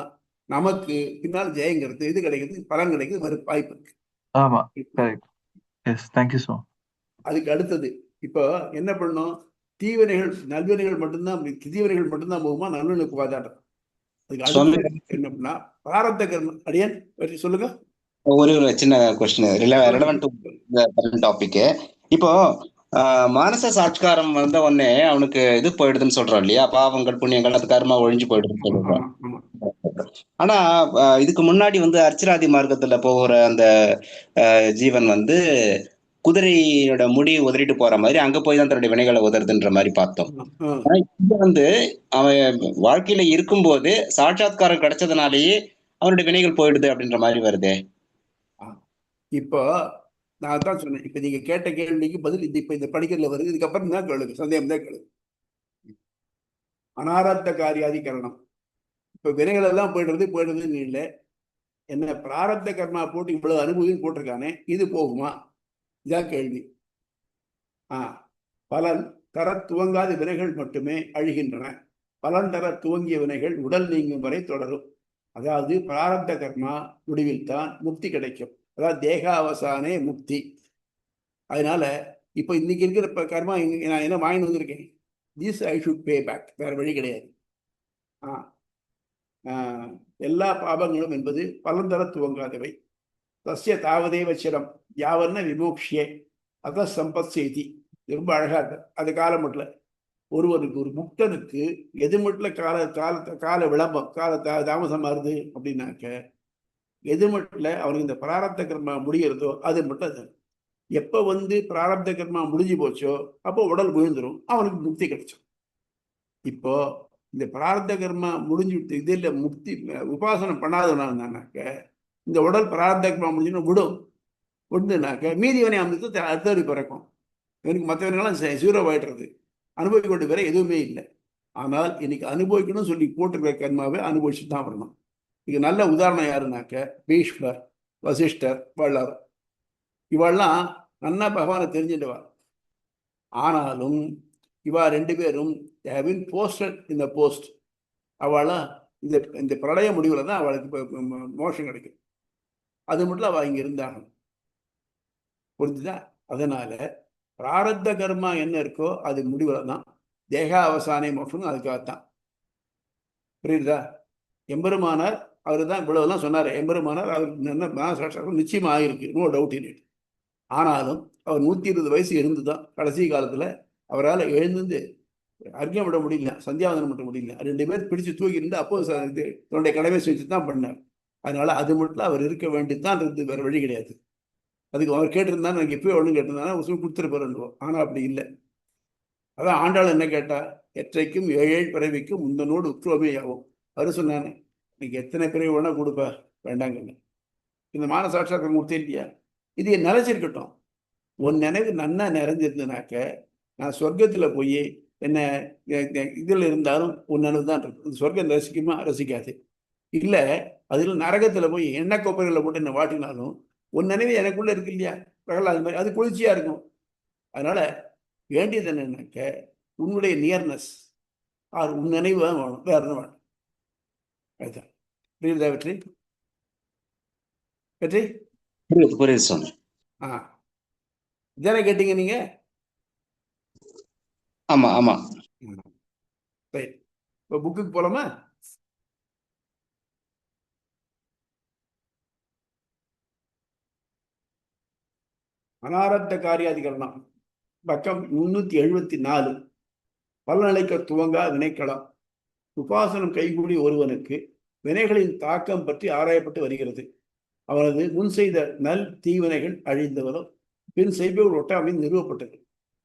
நமக்கு பின்னால் ஜெயங்கிறது, இது கிடைக்கிறது, பலன் கிடைக்கிறது, வரும் வாய்ப்பு இருக்கு. ஆமா கரெக்ட். Yes thank you so. அதுக்கு அடுத்தது இப்போ என்ன பண்ணணும்? தீவினைகள் நல்வினைகள் மட்டும்தான், தீவினைகள் மட்டும்தான் போகுமா? நல்வினைக்கு வாதாட்டம். அதுக்கு சுவாமி, அடுத்து என்ன பண்ணா பிராரப்த கர்மம். அடியன் பற்றி சொல்லுங்க. ஒரு ஒரு சின்ன கொஸ்டின் ரெலவென்ட் சொல்லுங்க. டாபிக். இப்போ மானச சாட்சிகாரம் வந்த உடனே அவனுக்கு இது போயிடுதுன்னு சொல்றோம் இல்லையா, பாவங்கள் புண்ணியங்கள் அது கர்மா ஒழிஞ்சு போயிடுதுன்னு ஆமா சொல்றோம். ஆமா ஆமா. ஆனா இதுக்கு முன்னாடி வந்து அர்ச்சராதி மார்க்கத்துல போகிற அந்த ஜீவன் வந்து குதிரையோட முடி உதறிட்டு போற மாதிரி அங்க போய் தான் தன்னுடைய வினைகளை உதறுதுன்ற மாதிரி பார்த்தோம். ஆனா இங்க வந்து அவன் வாழ்க்கையில இருக்கும்போது சாட்சாத்காரம் கிடைச்சதுனாலேயே அவனுடைய வினைகள் போயிடுது அப்படின்ற மாதிரி வருதே. இப்போ நான் தான் சொன்னேன். இப்ப நீங்க கேட்ட கேள்விக்கு பதில் இப்ப இந்த படிக்கிறதுல வருது. இதுக்கப்புறம் தான் கேளுங்க, சந்தேகம் தான் கேளுங்க. அனாரத்த காரியாதிகரணம். இப்ப வினைகள் எல்லாம் போயிடுறதுன்னு இல்லை. என்ன பிராரப்த கர்மா போட்டு இவ்வளவு அனுபவின்னு போட்டிருக்கானே, இது போகுமா? இதான் கேள்வி. பலன் தர துவங்காத வினைகள் மட்டுமே அழிகின்றன. பலன் தர துவங்கிய வினைகள் உடல் நீங்கும் வரை தொடரும். அதாவது பிராரப்த கர்மா முடிவில் தான் முக்தி கிடைக்கும். அதாவது தேகாவசானே முக்தி. அதனால இப்ப இன்னைக்கு இருக்கிற கர்மா நான் என்ன வாங்கி வந்திருக்கேன், this I should pay back. வேற வழி கிடையாது. எல்லா பாபங்களும் என்பது பலன் தர துவங்காதவை. தஸ்ய தாவதேவ சிரம் யாவர்ன விமோக்ஷியே அத சம்பத் செய்தி. ரொம்ப அழகா இருக்கு. அது காலம் மட்டும் ஒருவருக்கு, ஒரு முக்தனுக்கு எது மட்டும் கால விளம்பம், கால தாமசம் வருது அப்படின்னாக்க எது மட்டும் அவனுக்கு இந்த பிராரப்த கர்மா முடிகிறதோ அது மட்டும். அது எப்ப வந்து பிராரப்த கர்மா முடிஞ்சு போச்சோ அப்போ உடல் விழுந்துரும், அவனுக்கு முக்தி கிடைச்சோம். இப்போ இந்த பிராரப்த கர்மா முடிஞ்சு இது இல்லை முக்தி உபாசனம் பண்ணாதனாக்க இந்த உடல் பிராரப்த கர்மா முடிஞ்சுன்னு விடும். விடுனாக்க மீதிவனை அமைத்து அடுத்தவரை பிறக்கும். இவனுக்கு மற்றவர்களெல்லாம் 0 ஆயிடுறது. அனுபவிக்க வேண்டிய வேற எதுவுமே இல்லை. ஆனால் இன்னைக்கு அனுபவிக்கணும்னு சொல்லி போட்டிருக்கிற கர்மாவை அனுபவிச்சு தான் வரணும். இதுக்கு நல்ல உதாரணம் யாருனாக்க பீஷ்மர், வசிஷ்டர், வள்ளர். இவெல்லாம் நன்னா பகவானை தெரிஞ்சிடுவா. ஆனாலும் இவா 2 பேரும் போஸ்டட் இந்த போஸ்ட். அவளாம் இந்த இந்த பிரளய முடிவுல தான் அவளுக்கு மோட்சம் கிடைக்கும். அது மட்டும் அவள் இங்க இருந்தாங்க. புரிஞ்சுதா? அதனால பிராரத்த கர்மா என்ன இருக்கோ அது முடிவுல தான். தேக அவசானை மோட்சம் அதுக்காகத்தான். புரியுதா? எம்பெருமானார் அவரு தான் இவ்வளவுலாம் சொன்னாரு. எம்பெருமானார் அவருக்கு நிச்சயமா ஆயிருக்கு, நோ டவுட் இன் இட். ஆனாலும் அவர் 120 வயசு இருந்துதான் கடைசி காலத்துல அவரால் எழுந்து அர்க்கியம் விட முடியல, சந்தியாவதனம் பண்ண முடியல. 2 பேர் பிடிச்சு தூக்கி இருந்து அப்போ தன்னுடைய கடமை செஞ்சு தான் பண்ணார். அதனால அது மட்டும் அவர் இருக்க வேண்டியதுதான் இருந்து, வேற வழி கிடையாது. அதுக்கு அவர் கேட்டிருந்தா எனக்கு எப்பயோ ஒண்ணு கேட்டிருந்தானா கொடுத்துருப்பாருன்றோம். ஆனா அப்படி இல்லை. அதான் ஆண்டாள் என்ன கேட்டா, எற்றைக்கும் 7 பிறவிக்கும் முந்தனோடு உற்றுவமே ஆகும். அவரு சொன்னானே, நீங்க எத்தனை பிறவி வேணா கொடுப்பா, வேண்டாங்கன்னு. இந்த மானசாட்சாத்காரம் கொடுத்தே இல்லையா? இது நிலைச்சிருக்கட்டும். உன் நினைவு நன்னா நிறைஞ்சிருந்தனாக்க நான் சொர்க்கத்துல போய் என்ன இதுல இருந்தாலும் உன் நினைவு தான் இருக்கும். சொர்க்கம் ரசிக்குமா? ரசிக்காது. இல்ல அதுல நரகத்துல போய் எண்ணெய் கொப்பரைகளை போட்டு என்ன வாட்டினாலும் உன் நினைவு எனக்குள்ள இருக்கு இல்லையா? பிரகலாத மாதிரி அது குளிர்ச்சியா இருக்கும். அதனால வேண்டியது என்னன்னாக்க உன்னுடைய நியர்னஸ் ஆர் உன் நினைவு தான் வேணும், வேற என்ன வேணும். அதுதான். புரியுதா வெற்றி? வெற்றி புரியுது சுவாமி. இதானே கேட்டீங்க நீங்க? ஆமா ஆமா. சரி, இப்போ புக்குக்கு போலாமா? அனாரத்த காரியாதிகரணம் பக்கம் 374. பலனளிக்க துவங்கா வினைக்களம். உபாசனம் கைகூடி ஒருவனுக்கு வினைகளின் தாக்கம் பற்றி ஆராயப்பட்டு வருகிறது. அவனது முன் செய்த நல் தீவினைகள் அழிந்தவரும் பின் செய்பவர் ஒட்டாமையும் நிறுவப்பட்டது.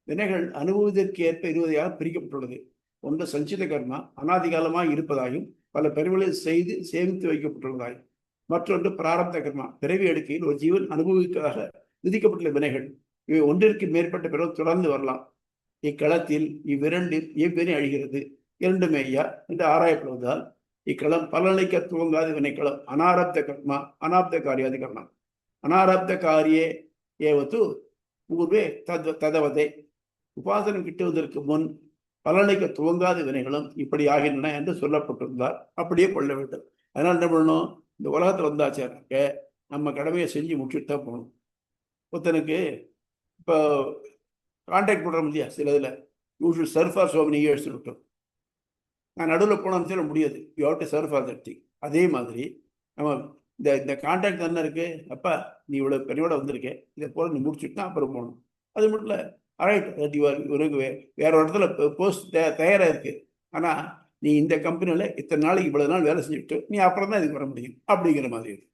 வினைகள் அனுபவத்திற்கு ஏற்ப 20ஆக பிரிக்கப்பட்டுள்ளது. ஒன்று சஞ்சித கர்மா, அனாதிகாலமாய் இருப்பதாயும் பல பிறவிகளில் செய்து சேமித்து வைக்கப்பட்டுள்ளதாயும். மற்றொன்று பிராரப்த கர்மா, பிறவி எடுக்கையில் ஒரு ஜீவன் அனுபவிக்காக விதிக்கப்பட்டுள்ள வினைகள். இவை ஒன்றிற்கு மேற்பட்ட பிறகு தொடர்ந்து வரலாம். இக்களத்தில் இவ்விரண்டில் எவ்வினை அழிகிறது, இரண்டுமேயா என்று ஆராயப்படுவதால் இக்களம் பலனளிக்க துவங்காத வினைக்களம். அனாரப்த கர்மா அனாப்த காரியாதி கர்மம். அனாரப்த காரியே ஏவத்து பூர்வே ததவதை. உபாசனம் கிட்டுவதற்கு முன் பலனளிக்க துவங்காத வினைகளும் இப்படி ஆகின்றன என்று சொல்லப்பட்டிருந்தால் அப்படியே கொள்ள வேண்டும். அதனால என்ன பண்ணணும்? இந்த உலகத்துல வந்தாச்சாக்க நம்ம கடமையை செஞ்சு முடிச்சுட்டு தான் போகணும். ஒருத்தனுக்கு இப்போ கான்டாக்ட் பண்ணுறோம் இல்லையா, சில இதில் you serve for so many years விட்டோம். நான் நடுவில் போனோம்னு சொல்ல முடியாது. You have to serve for that thing. அதே மாதிரி நம்ம இந்த கான்டாக்ட் தானே இருக்கு. அப்பா நீ இவ்வளோ பெரியோட வந்திருக்கேன், இதை போல நீ முடிச்சுட்டு தான் அப்புறம் போகணும். அது மட்டும் இல்லை, ரைட் தட் யூஆர் உனக்கு வேற ஒரு இடத்துல போஸ்ட் தயாராக இருக்கு. ஆனால் நீ இந்த கம்பெனியில் இத்தனை நாளைக்கு இவ்வளோ நாள் வேலை செஞ்சுட்டு நீ அப்புறம் தான் இதுக்கு வர முடியும் அப்படிங்கிற மாதிரி இருக்கு.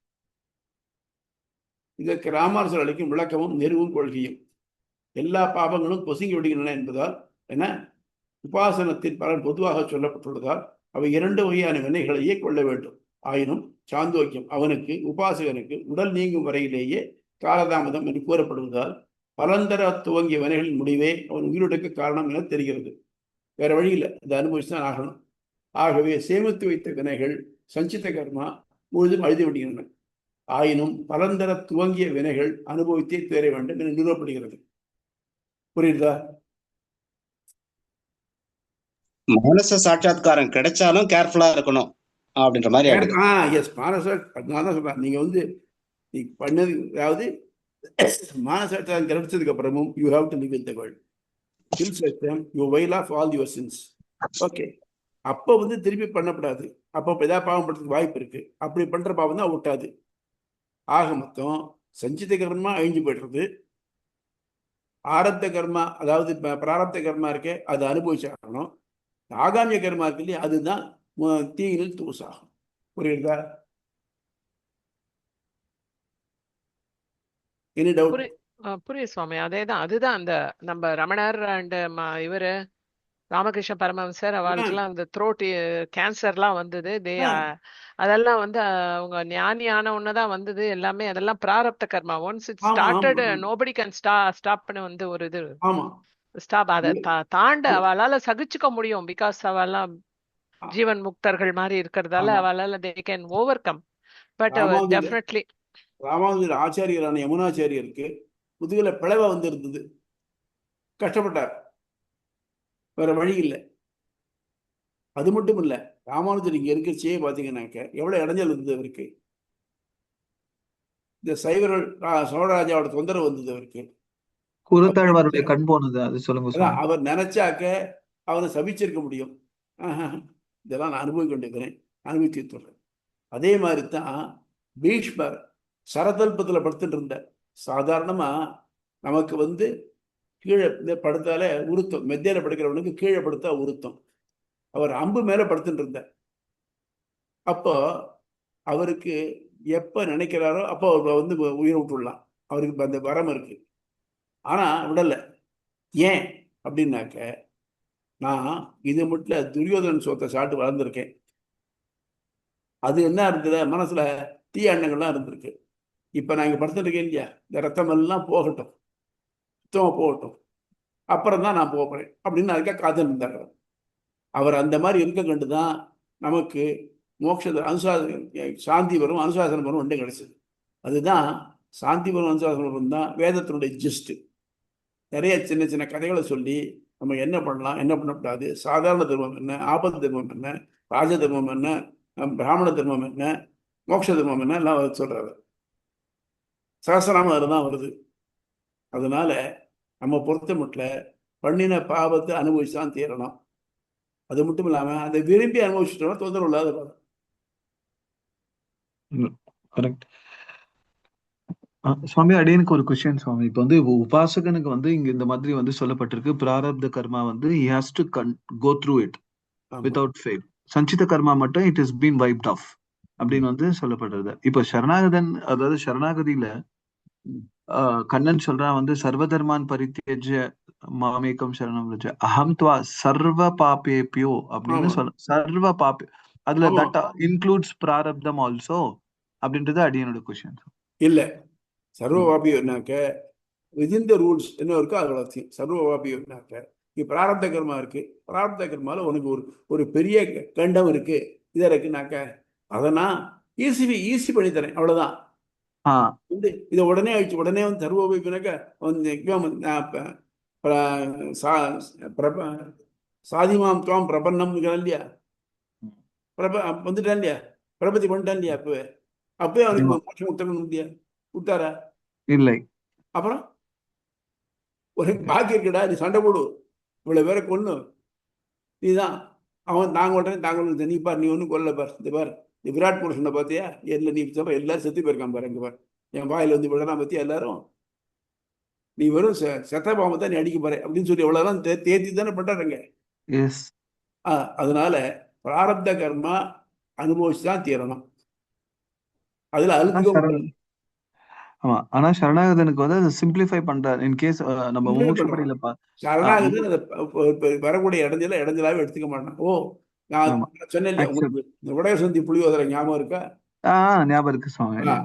இதற்கு ராமானுஜர் அளிக்கும் விளக்கமும் நெருவும் கொள்கையும். எல்லா பாவங்களும் பொசுங்கி விடுகின்றன என்பதால் என உபாசனத்தின் பலன் பொதுவாக சொல்லப்பட்டுள்ளதால் அவை 2 வகையான வினைகளையே கொள்ள வேண்டும். ஆயினும் சாந்தோக்கியம் அவனுக்கு உபாசகனுக்கு உடல் நீங்கும் வரையிலேயே காலதாமதம் என்று கூறப்படுவதால் பலந்தர துவங்கிய வினைகளின் முடிவே அவன் உயிரிழக்க காரணம் என தெரிகிறது. வேற வழியில் அதை அனுபவிச்சுதான் ஆகணும். ஆகவே சேமித்து வைத்த வினைகள் சஞ்சித கர்மா முழுதும் அழுதி விடுகின்றன. ஆயினும் பலந்தர துவங்கிய வினைகள் அனுபவித்தே தேர வேண்டும் என நிறுவப்படுகிறது. புரியுதா? மானச சாட்சாத்காரம் கிடைச்சாலும் கேர்ஃபுல்லா இருக்கணும் அப்படின்ற மாதிரி. எஸ், மானச நான் தான் சொல்றேன். நீங்க நீ பண்ணது, அதாவது மானசாட்சாத்காரம் கிடைச்சதுக்கு அப்புறமும் you have to live in the world. Till such time you wipe off all your sins. Okay, அப்போ திருப்பி பண்ணக்கூடாது. அப்போ ஏதாவது பாவம் பண்றதுக்கு வாய்ப்பு இருக்கு. அப்படி பண்ற பாவம் தான் ஒட்டாது. ஆக மொத்தம் சஞ்சித கர்மா அழிஞ்சு போய்டுறது. ஆரப்த கர்மா, அதாவது பிராரப்த கர்மா இருக்கே, அதை அனுபவிச்சாகணும். ஆகாமிய கர்மா இருக்கு இல்லையா, அதுதான் தீயில் தூசாகும். புரியுதா? Any doubt? புரியுது சுவாமி. அதேதான், அதுதான் அந்த நம்ம ரமணர் அண்ட் இவரு ராமகிருஷ்ண பரமஹம்சர் அவளுக்கெல்லாம் அந்த த்ரோட் கேன்சர்லாம் வந்தது. அதெல்லாம் அவங்க ஞானியான ஒண்ணுதான் வந்தது எல்லாமே. அதெல்லாம் பிராரப்த கர்மா. Once it started nobody can stop பண்ண ஒரு இது ஸ்டாப். அதை தாண்ட அவளால சகிச்சுக்க முடியும். பிகாஸ் அவெல்லாம் ஜீவன் முக்தர்கள் மாதிரி இருக்கிறதால அவளால they can overcome. But definitely Ramanujar ஆச்சாரியரான யமுனாச்சாரியருக்கு முதுகுல பிளவ இருந்தது. கஷ்டப்பட்டார், வேற வழி இல்லை. அது மட்டும் இல்ல, ராமானுஜர் இங்க இருக்கிறச்சே பாத்தீங்கன்னாக்க எவ்வளவு இடைஞ்சல் இருந்தது அவருக்கு. இந்த சைவர்கள் சோழராஜாவோட தொந்தரவு வந்தது அவருக்கு. குருத்தாழ்வாருடைய கண் போனது, அது சொல்லுங்க அதான் சுவாமி. அவர் நினைச்சாக்க அவரை சபிச்சிருக்க முடியும். இதெல்லாம் நான் அனுபவிக்க கொண்டிருக்கிறேன், அனுபவித்து சொல்றேன். அதே மாதிரி தான் பீஷ்மர் சரதல்பத்துல படுத்துட்டு இருந்தார். சாதாரணமா நமக்கு கீழே படுத்தாலே உருத்தம், மெத்தையில படுக்கிறவனுக்கு கீழே படுத்தா உருத்தம். அவர் அம்பு மேல படுத்துட்டு இருந்தார். அப்போ அவருக்கு எப்ப நினைக்கிறாரோ அப்போ அவர் உயிரை விட்டுடலாம், அவருக்கு அந்த வரம் இருக்கு. ஆனா விடல. ஏன் அப்படின்னாக்க, நான் இது மட்டும் துரியோதனன் சோத்தை சாப்பிட்டு வளர்ந்துருக்கேன். அது என்ன இருக்குது, மனசுல தீய எண்ணங்கள்லாம் இருந்திருக்கு. இப்ப நான் இங்க படுத்துட்டு இருக்கேன் இல்லையா, இந்த ரத்தம் எல்லாம் போகட்டும், சுத்தமா போகட்டும், அப்புறம் தான் நான் போகிறேன் அப்படின்னு அதுக்காக காத்து இருந்தார். அவர் அந்த மாதிரி இருக்க கண்டுதான் நமக்கு சாந்தி வரும், அனுசாசனம் வரும் ஒன்றே கிடைச்சது. அதுதான் சாந்தி வரும், அனுசாசனம் வரும் தான் வேதத்தினுடைய ஜிஸ்ட். நிறைய சின்ன சின்ன கதைகளை சொல்லி நம்ம என்ன பண்ணலாம், என்ன பண்ணக்கூடாது, சாதாரண தர்மம் என்ன, ஆபத்து தர்மம் என்ன, ராஜ தர்மம் என்ன, பிராமண தர்மம் என்ன, மோட்ச தர்மம் என்ன எல்லாம் சொல்றாரு. சகசநாமம் அதில் தான் வருது. அதனால நம்ம பொறுத்த மட்டும் பண்ணின பாவத்தை அனுபவிச்சுதான் தீரணும். அது மட்டும் இல்லாம அதை விரும்பி அனுபவிச்சுட்டோம்னா தொந்தரவு இல்லாத பாடம். கரெக்ட். சுவாமி, அடியனுக்கு ஒரு கொஸ்டின் சுவாமி. இப்ப உபாசகனுக்கு இங்க இந்த மாதிரி சொல்லப்பட்டிருக்கு, பிராரப்த கர்மா he has to go through it without fail. சஞ்சித கர்மா மட்டும் it has been wiped off அப்படின்னு சொல்லப்படுறது. இப்ப சரணாகதன், அதாவது சரணாகதியில கண்ணன் சொல்றான் சர்வதர்மான் பரித்யஜ்ய மாமேகம் சரணம் ரஜ அஹம் துவா சர்வ பாபேபியோ அப்படின்னு சர்வ பாபே, அதுல தட் இன்க்ளூட்ஸ் பிராரப்தம் ஆல்சோ அப்படின்றது அடியனோட கொஸ்டின். இல்ல, சர்வபாபியோனாக்க விதின் த ரூல்ஸ் என்ன இருக்கோ அது வளர்ச்சி. சர்வபாபியோனாக்க இங்க பிராரப்த கர்மா இருக்கு, பிராரப்த கர்மால உனக்கு ஒரு பெரிய கண்டம் இருக்கு, இதை இருக்குனாக்க அதெல்லாம் ஈஸி பண்ணி தரேன், அவ்வளவுதான். இதை உடனே அழிச்சு உடனே சர்வபாபினாக்க சாதிமாம் துவாம் பிரபன்னம் இல்லையா, வந்துட்டான் இல்லையா, பிரபத்தி பண்ணிட்டான் இல்லையா, அப்பவே அவனுக்கு மோட்சம் உத்தரவு இல்லையா, விட்டாரா? இல்லை. அப்புறம் ஒரு பாக்கி இருக்குடா, நீ சண்டை போடு, இவ்வளவு பேரை கொன்னு நீதான் அவன் தாங்க உடனே தாங்க, நீ பார், நீ ஒன்னும் கொல்ல பார், இந்த பார் நீ விராட் புருஷனை பார்த்தியா, நீ சொல்ற எல்லாரும் செத்து போயிருக்கான் பாரு, இங்க பார் என் வாயில விடலாம் பத்தியா எல்லாரும், நீ வெறும் செத்த பாம்பை தான் நீ அடிக்க பாரு அப்படின்னு சொல்லி எவ்வளவுதான் தேத்தி தானே பண்றாங்க. அதனால பிராரப்த கர்மா அனுபவிச்சுதான் தீரணும். அதுல அழுத்தம். ஆமா, ஆனா சரணாகதனுக்கு அதை சிம்பிளிஃபை பண்றாரு. இன் கேஸ் நம்ம முமுட்சுபடியில சரணாகதன் வரக்கூடிய இடைஞ்சலாவே எடுத்துக்க மாட்டான். நான் சொன்னேன் இல்லையா உங்களுக்கு, இந்த உடகசந்தி புலியோதரை ஞாபகம் இருக்கா? ஞாபகம் இருக்கு சுவாமி.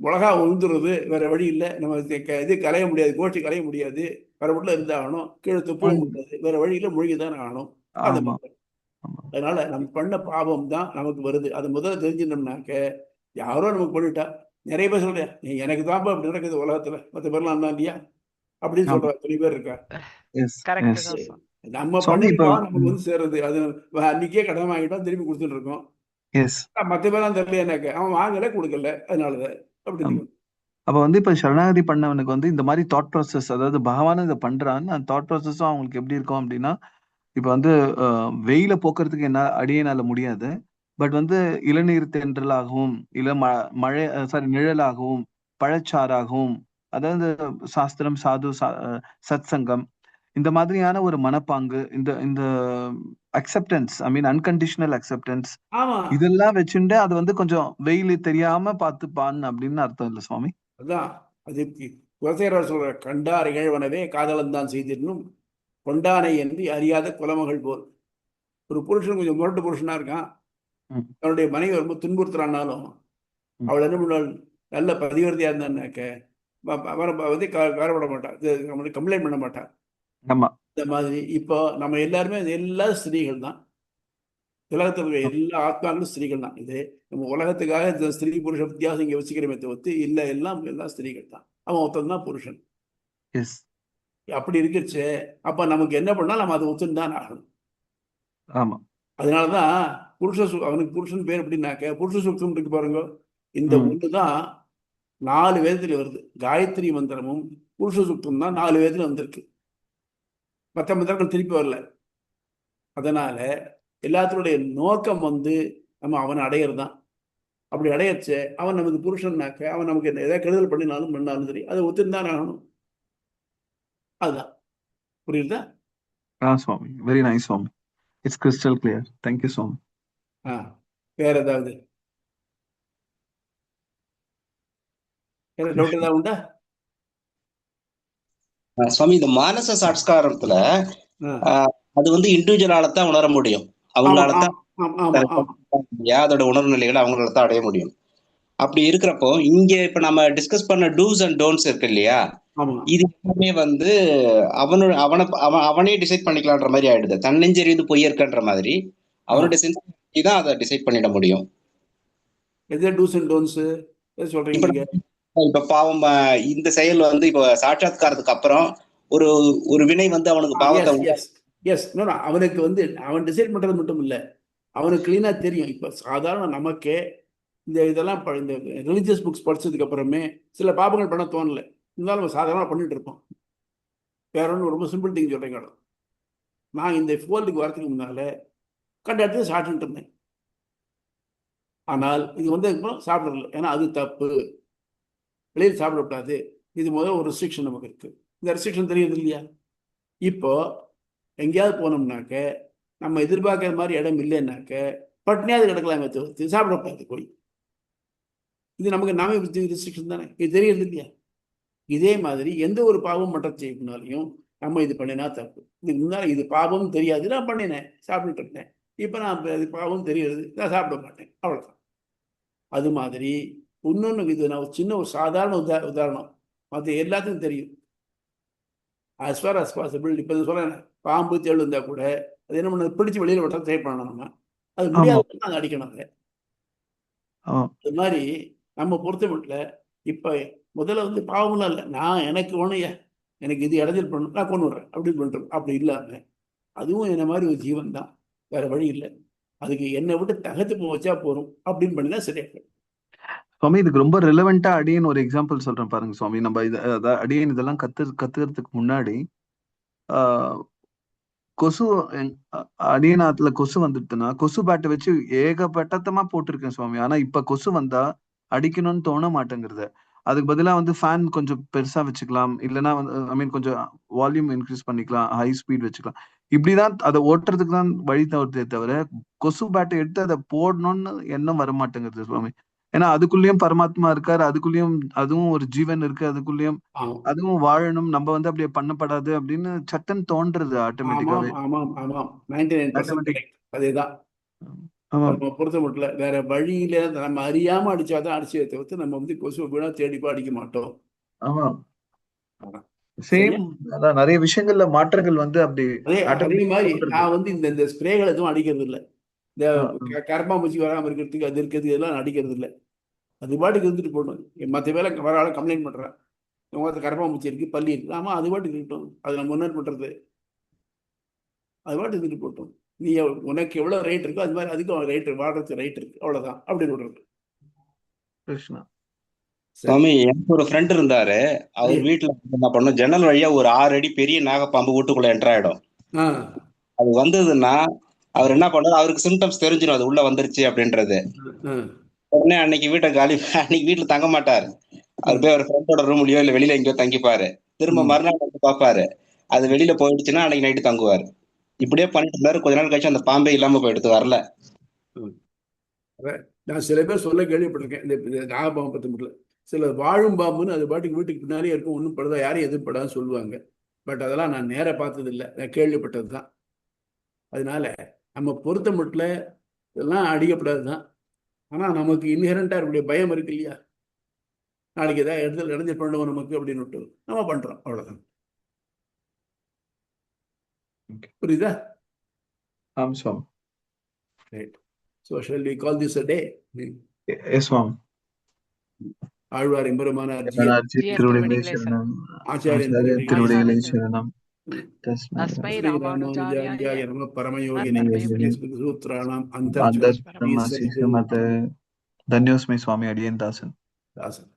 உலகா உழுந்துருது, வேற வழி இல்லை, நம்ம இது கலைய முடியாது, கோஷ்டி கலைய முடியாது, வரவுள்ள இருந்தாகணும், கீழே துப்ப முடியாது, வேற வழியில மூழ்கிதான் ஆகணும். அதனால நம்ம பண்ண பாவம் தான் நமக்கு வருது. அது முதல்ல தெரிஞ்சிட்டோம்னாக்க யாரோ நமக்கு பண்ணிட்டா, நிறைய பேர் சொல்றேன் எனக்கு தான் அப்படி நடக்குது உலகத்துல, மற்ற பேர்லாம் தான் இல்லையா அப்படின்னு சொல்ற நிறைய பேர் இருக்கா. நம்ம பண்ணிருக்கோம், நமக்கு சேர்றது, அது அன்னைக்கே கடன் வாங்கிட்டோம், திருப்பி கொடுத்துட்டு இருக்கோம். மற்ற பேர்லாம் தெரியல, அவன் வாங்கல கொடுக்கல, அதனாலதான் அப்படி. அப்ப இப்ப சரணாகதி பண்ணவனுக்கு இந்த மாதிரி தாட் ப்ராசஸ், அதாவது பகவான் இதை பண்றான்னு அந்த தாட் ப்ராசஸும் அவங்களுக்கு எப்படி இருக்கும் அப்படின்னா, இப்ப வெயில போக்குறதுக்கு என்ன அடியனால முடியாது, பட் இளநீர் தென்றலாகவும் இல்ல மழை நிழலாகவும் பழச்சாறாகவும், அதாவது சாஸ்திரம், சாது, சத் சங்கம், இந்த மாதிரியான ஒரு மனப்பாங்கு, இந்த அக்செப்டன்ஸ், ஐ மீன் அன்கண்டிஷனல் அக்செப்டன்ஸ், இதெல்லாம் வச்சுட்டு அது கொஞ்சம் வெயில் தெரியாம பார்த்துப்பான் அப்படின்னு அர்த்தம் இல்ல சுவாமி? அதான் அது குலசேகரர் சொல்ற, கண்டார் இகழ்வனவே காதலன் செய்திடணும், கொண்டானை என்று அறியாத குலமகள் போல். ஒரு புருஷன் கொஞ்சம் முரட்டு புருஷனா இருக்கான், அவனுடைய மனைவி ரொம்ப துன்புறுத்துறான்னாலும் அவள் என்ன பண்ணாள், நல்ல பதிவர்த்தியா இருந்தான்னாக்க கவலைப்பட மாட்டான், கம்ப்ளைண்ட் பண்ண மாட்டான். இந்த மாதிரி இப்போ நம்ம எல்லாருமே எல்லா ஸ்திரீகள் தான், உலகத்தில் எல்லா ஆத்மாக்களும் ஸ்திரீகள் தான். இது நம்ம உலகத்துக்காக ஸ்திரீ புருஷ வித்தியாசம் இங்க வச்சுக்கிறமே தவிர்த்து இல்ல, எல்லாம் ஸ்திரீகள் தான், அவன் ஒருத்தன் தான் புருஷன். அப்படி இருக்குச்சு, அப்ப நமக்கு என்ன பண்ணா நம்ம அதை ஒத்துன்னு தான் ஆகணும். ஆமா, அதனாலதான் அவனுக்கு புருஷன் பேர் எப்படின்னாக்க புருஷ சுத்தம் இருக்கு பாருங்க. இந்த ம். ஒண்ணுதான் 4 வேதத்துல வருது. காயத்ரி மந்திரமும் புருஷ சுத்தம் தான் 4 வேதத்துல வந்திருக்கு. மற்ற மந்திரங்கள் திருப்பி வரல. அதனால எல்லாத்தினுடைய நோக்கம் நம்ம அவனை அடையிறது தான். அப்படி அடையச்ச அவன் நமக்கு புருஷன்னாக்க அவன் நமக்கு எதாவது கெடுதல் பண்ணாலும் சரி அதை ஒத்துந்தான் ஆகணும். அதுதான். புரியுதா? Swami, very nice Swami. It's crystal clear. Thank you Swami. வேற ஏதாவது டவுட் ஏதாவது உண்டா? சுவாமி, இந்த மானச சம்ஸ்காரத்துல அது இண்டிவிஜுவலால தான் உணர முடியும். அவங்களால தான் அதோட உணர்வு நிலைகளை அவங்களால தான் அடைய முடியும். அப்படி இருக்கிறப்போ இங்க இப்ப நம்ம டிஸ்கஸ் பண்ண டூஸ் அண்ட் டோன்ட்ஸ் இருக்கு இல்லையா, இது எல்லாமே அவனே டிசைட் பண்ணிக்கலான்ற மாதிரி ஆயிடுது. தன்னெஞ்சறிவு பொய் இருக்குன்ற மாதிரி அவனுடைய சென்சிட்டிவிட்டி தான் அதை டிசைட் பண்ணிட முடியும். டூஸ் அண்ட் டோன்ட்ஸ் சொல்றீங்க. இப்ப பாவம் இந்த செயல் இப்ப சாட்சாத்காரத்துக்கு அப்புறம் ஒரு வினை அவனுக்கு பாவத்தை அவனுக்கு அவன் டிசைட் பண்றது மட்டும் இல்ல, அவனுக்கு கிளீனா தெரியும். இப்ப சாதாரண நமக்கே இதெல்லாம் இந்த ரிலிஜியஸ் புக்ஸ் படிச்சதுக்கு அப்புறமே சில பாபங்கள் பண்ண தோணல, இருந்தாலும் நம்ம சாதாரண பண்ணிட்டு இருப்போம். வேற ஒன்று ரொம்ப சிம்பிள் திங் சொல்றீங்க. நான் இந்த ஃபோல்டுக்கு வரதுக்கு முன்னால கண்ட இடத்துல சாப்பிட்டு இருந்தேன். ஆனால் இது சாப்பிடல, ஏன்னா அது தப்பு, வெளியில் சாப்பிடக்கூடாது. இது முதல் ஒரு ரெஸ்ட்ரிக்ஷன் நமக்கு இருக்கு. இந்த ரெஸ்ட்ரிக்ஷன் தெரியுது இல்லையா? இப்போ எங்கேயாவது போனோம்னாக்க நம்ம எதிர்பார்க்கிற மாதிரி இடம் இல்லைன்னாக்க பட்னியாவது கிடக்கலாமே தவிர்த்து சாப்பிடக்கூடாது போய். இது நமக்கு நாமே ரெஸ்ட்ரிக்ஷன் தானே, இது தெரியுது இல்லையா? இதே மாதிரி எந்த ஒரு பாவம் மட்டம் செய்யணும்னாலையும் நம்ம இது பண்ணினா தப்பு. இதுக்கு முன்னால இது பாவம் தெரியாது, நான் பண்ணினேன், சாப்பிட்டுட்டு இருந்தேன். இப்போ நான் இது பாவம் தெரியுது, நான் சாப்பிட மாட்டேன், அவ்வளோதான். அது மாதிரி இன்னொன்று இது நான் சின்ன ஒரு சாதாரண உதாரணம், மற்ற எல்லாத்துக்கும் தெரியும். as far as possible. இப்போ சொல்றேன், பாம்பு தேள் இருந்தா கூட அது என்ன பண்ண பிடிச்சி வெளியில் விட்டா ட்ரை பண்ணணும். நம்ம அது முடியாது, அதை அடிக்கணும். அது மாதிரி நம்ம பொறுத்த மட்டும் இப்போ முதல்ல பாவம்லாம் இல்லை, நான் எனக்கு ஒன்றைய எனக்கு இது இடைஞ்சல் பண்ணணும், நான் கொண்டு வர்றேன் அப்படின்னு பண்ணுறேன். அப்படி இல்லாமல் அதுவும் என்ன மாதிரி ஒரு ஜீவன் தான், வேற வழி இல்லை. அதுக்கு என்னை விட்டு தகத்து போக வச்சா போறோம் அப்படின்னு பண்ணினா சரியாக. சுவாமி, இதுக்கு ரொம்ப ரெலவெண்டா அடியன் ஒரு எக்ஸாம்பிள் சொல்றேன் பாருங்க சுவாமி. நம்ம அடியன் இதெல்லாம் கத்துக்கிறதுக்கு முன்னாடி கொசு அடியநாத்துல கொசு வந்துட்டுனா கொசு பேட்டை வச்சு ஏகப்பட்டமா போட்டிருக்கேன் சுவாமி. ஆனா இப்ப கொசு வந்தா அடிக்கணும்னு தோண மாட்டேங்கிறது. அதுக்கு பதிலா ஃபேன் கொஞ்சம் பெருசா வச்சுக்கலாம், இல்லைன்னா கொஞ்சம் வால்யூம் இன்க்ரீஸ் பண்ணிக்கலாம், ஹை ஸ்பீட் வச்சுக்கலாம். இப்படிதான் அதை ஓட்டுறதுக்கு தான் வழி தவிர கொசு பேட்டை எடுத்து அதை போடணும்னு எண்ணம் வர மாட்டேங்குது சுவாமி. ஏன்னா அதுக்குள்ளேயும் பரமாத்மா இருக்காரு, அதுக்குள்ளேயும் அதுவும் ஒரு ஜீவன் இருக்கு, அதுக்குள்ளேயும் அதுவும் வாழணும், நம்ம அப்படியே பண்ணப்படாது அப்படின்னு சட்டன் தோன்றது ஆட்டோமேட்டிக்காவே. அதேதான் நம்ம பொறுத்த மட்டும் வேற வழியில நம்ம அறியாம அடிச்சாதான் அடிச்சு தவிர்த்து நம்ம கொசு வீணா தேடிப்பா அடிக்க மாட்டோம். ஆமா, சேம். அதான் நிறைய விஷயங்கள்ல மாற்றங்கள் அப்படி. அதே மாதிரி நான் இந்த ஸ்ப்ரேகள் எதுவும் அடிக்கிறது இல்லை. இந்த கரப்பாம்பூச்சி வராமல் இருக்கிறதுக்கு அது இருக்கிறதுக்கு எல்லாம் அடிக்கிறது இல்லை. அது பாட்டுக்கு இருந்துட்டு போடணும். மற்ற வேலை வர ஆளை கம்ப்ளைண்ட் பண்றேன், உங்க கரப்பாம்பூச்சி இருக்கு, பள்ளி இருக்கு, ஆமா அது பாட்டுக்கு இருக்கட்டும், அது நம்ம முன்னாடி பண்றது, அது பாட்டு இருந்துட்டு போட்டோம். நீ உனக்கு எவ்வளவு ரைட் இருக்கோ அது மாதிரி அதுக்கும் ரைட் வாடுறதுக்கு ரைட் இருக்கு, அவ்வளவுதான் அப்படின்னு விடுறது. கிருஷ்ணா சுவாமி, எனக்கு ஒரு ஃப்ரெண்ட் இருந்தாரு. அவர் வீட்டுல என்ன பண்ணும், ஜன்னல் வழியா ஒரு 6 அடி பெரிய நாகப்பாம்பு வீட்டுக்குள்ள என்டர் ஆயிடும். அது வந்ததுன்னா அவர் என்ன பண்ணாரு, அவருக்கு சிம்டம்ஸ் தெரிஞ்சிடும் அது உள்ள வந்துருச்சு அப்படின்றது. உடனே அன்னைக்கு வீட்டுல தங்க மாட்டாரு. அவர் போய் அவர் ஃப்ரெண்டோட ரூம்லயோ இல்ல வெளியில எங்கேயோ தங்கிப்பாரு. திரும்ப மறுநாள் பாப்பாரு, அது வெளியில போயிடுச்சுன்னா அன்னைக்கு நைட்டு தங்குவாரு. இப்படியே பண்ணிட்டு இருந்தாரு. கொஞ்ச நாள் கழிச்சு அந்த பாம்பே இல்லாம போயிடுத்து, வரல. நான் சில பேர் சொல்ல கேள்விப்பட்டிருக்கேன், இந்த நாகப்பாம்பு பத்தி மட்டும் சில வாழும் பாம்புன்னு அது பாட்டுக்கு வீட்டுக்கு பின்னாலே இருக்கும், ஒன்றும் படுதா, யாரும் எதுவும் படாதுன்னு சொல்லுவாங்க. பட் அதெல்லாம் நான் நேர பார்த்தது இல்லை, நான் கேள்விப்பட்டது தான். அதனால நம்ம பொறுத்த மட்டும் இதெல்லாம் அடிக்கப்படாது தான். ஆனா நமக்கு இன்ஹெரண்டா இருக்கக்கூடிய பயம் இருக்கு இல்லையா, நாளைக்கு ஏதாவது இடத்துல இடைஞ்சல் பண்ணுவோம் நமக்கு அப்படின்னு நம்ம பண்றோம், அவ்வளவுதான். புரியுதா? Right. So shall we call this a day? Yes, ma'am. Alvar எம்பெருமானார் திருவடிகளே சரணம். ஆச்சாரியன் திருவடிகளே சரணம். தஸ்மை ஸ்ரீ ராமானுஜாரியாய ராமானுஜாரியாய நம பரமயோகினே பரமயோகினே சூத்ராணாம் அந்த அந்தர்ஜன பரமஹம்ச தன்யோஸ்மி சுவாமி அடியேன் தாசன். தாசன்.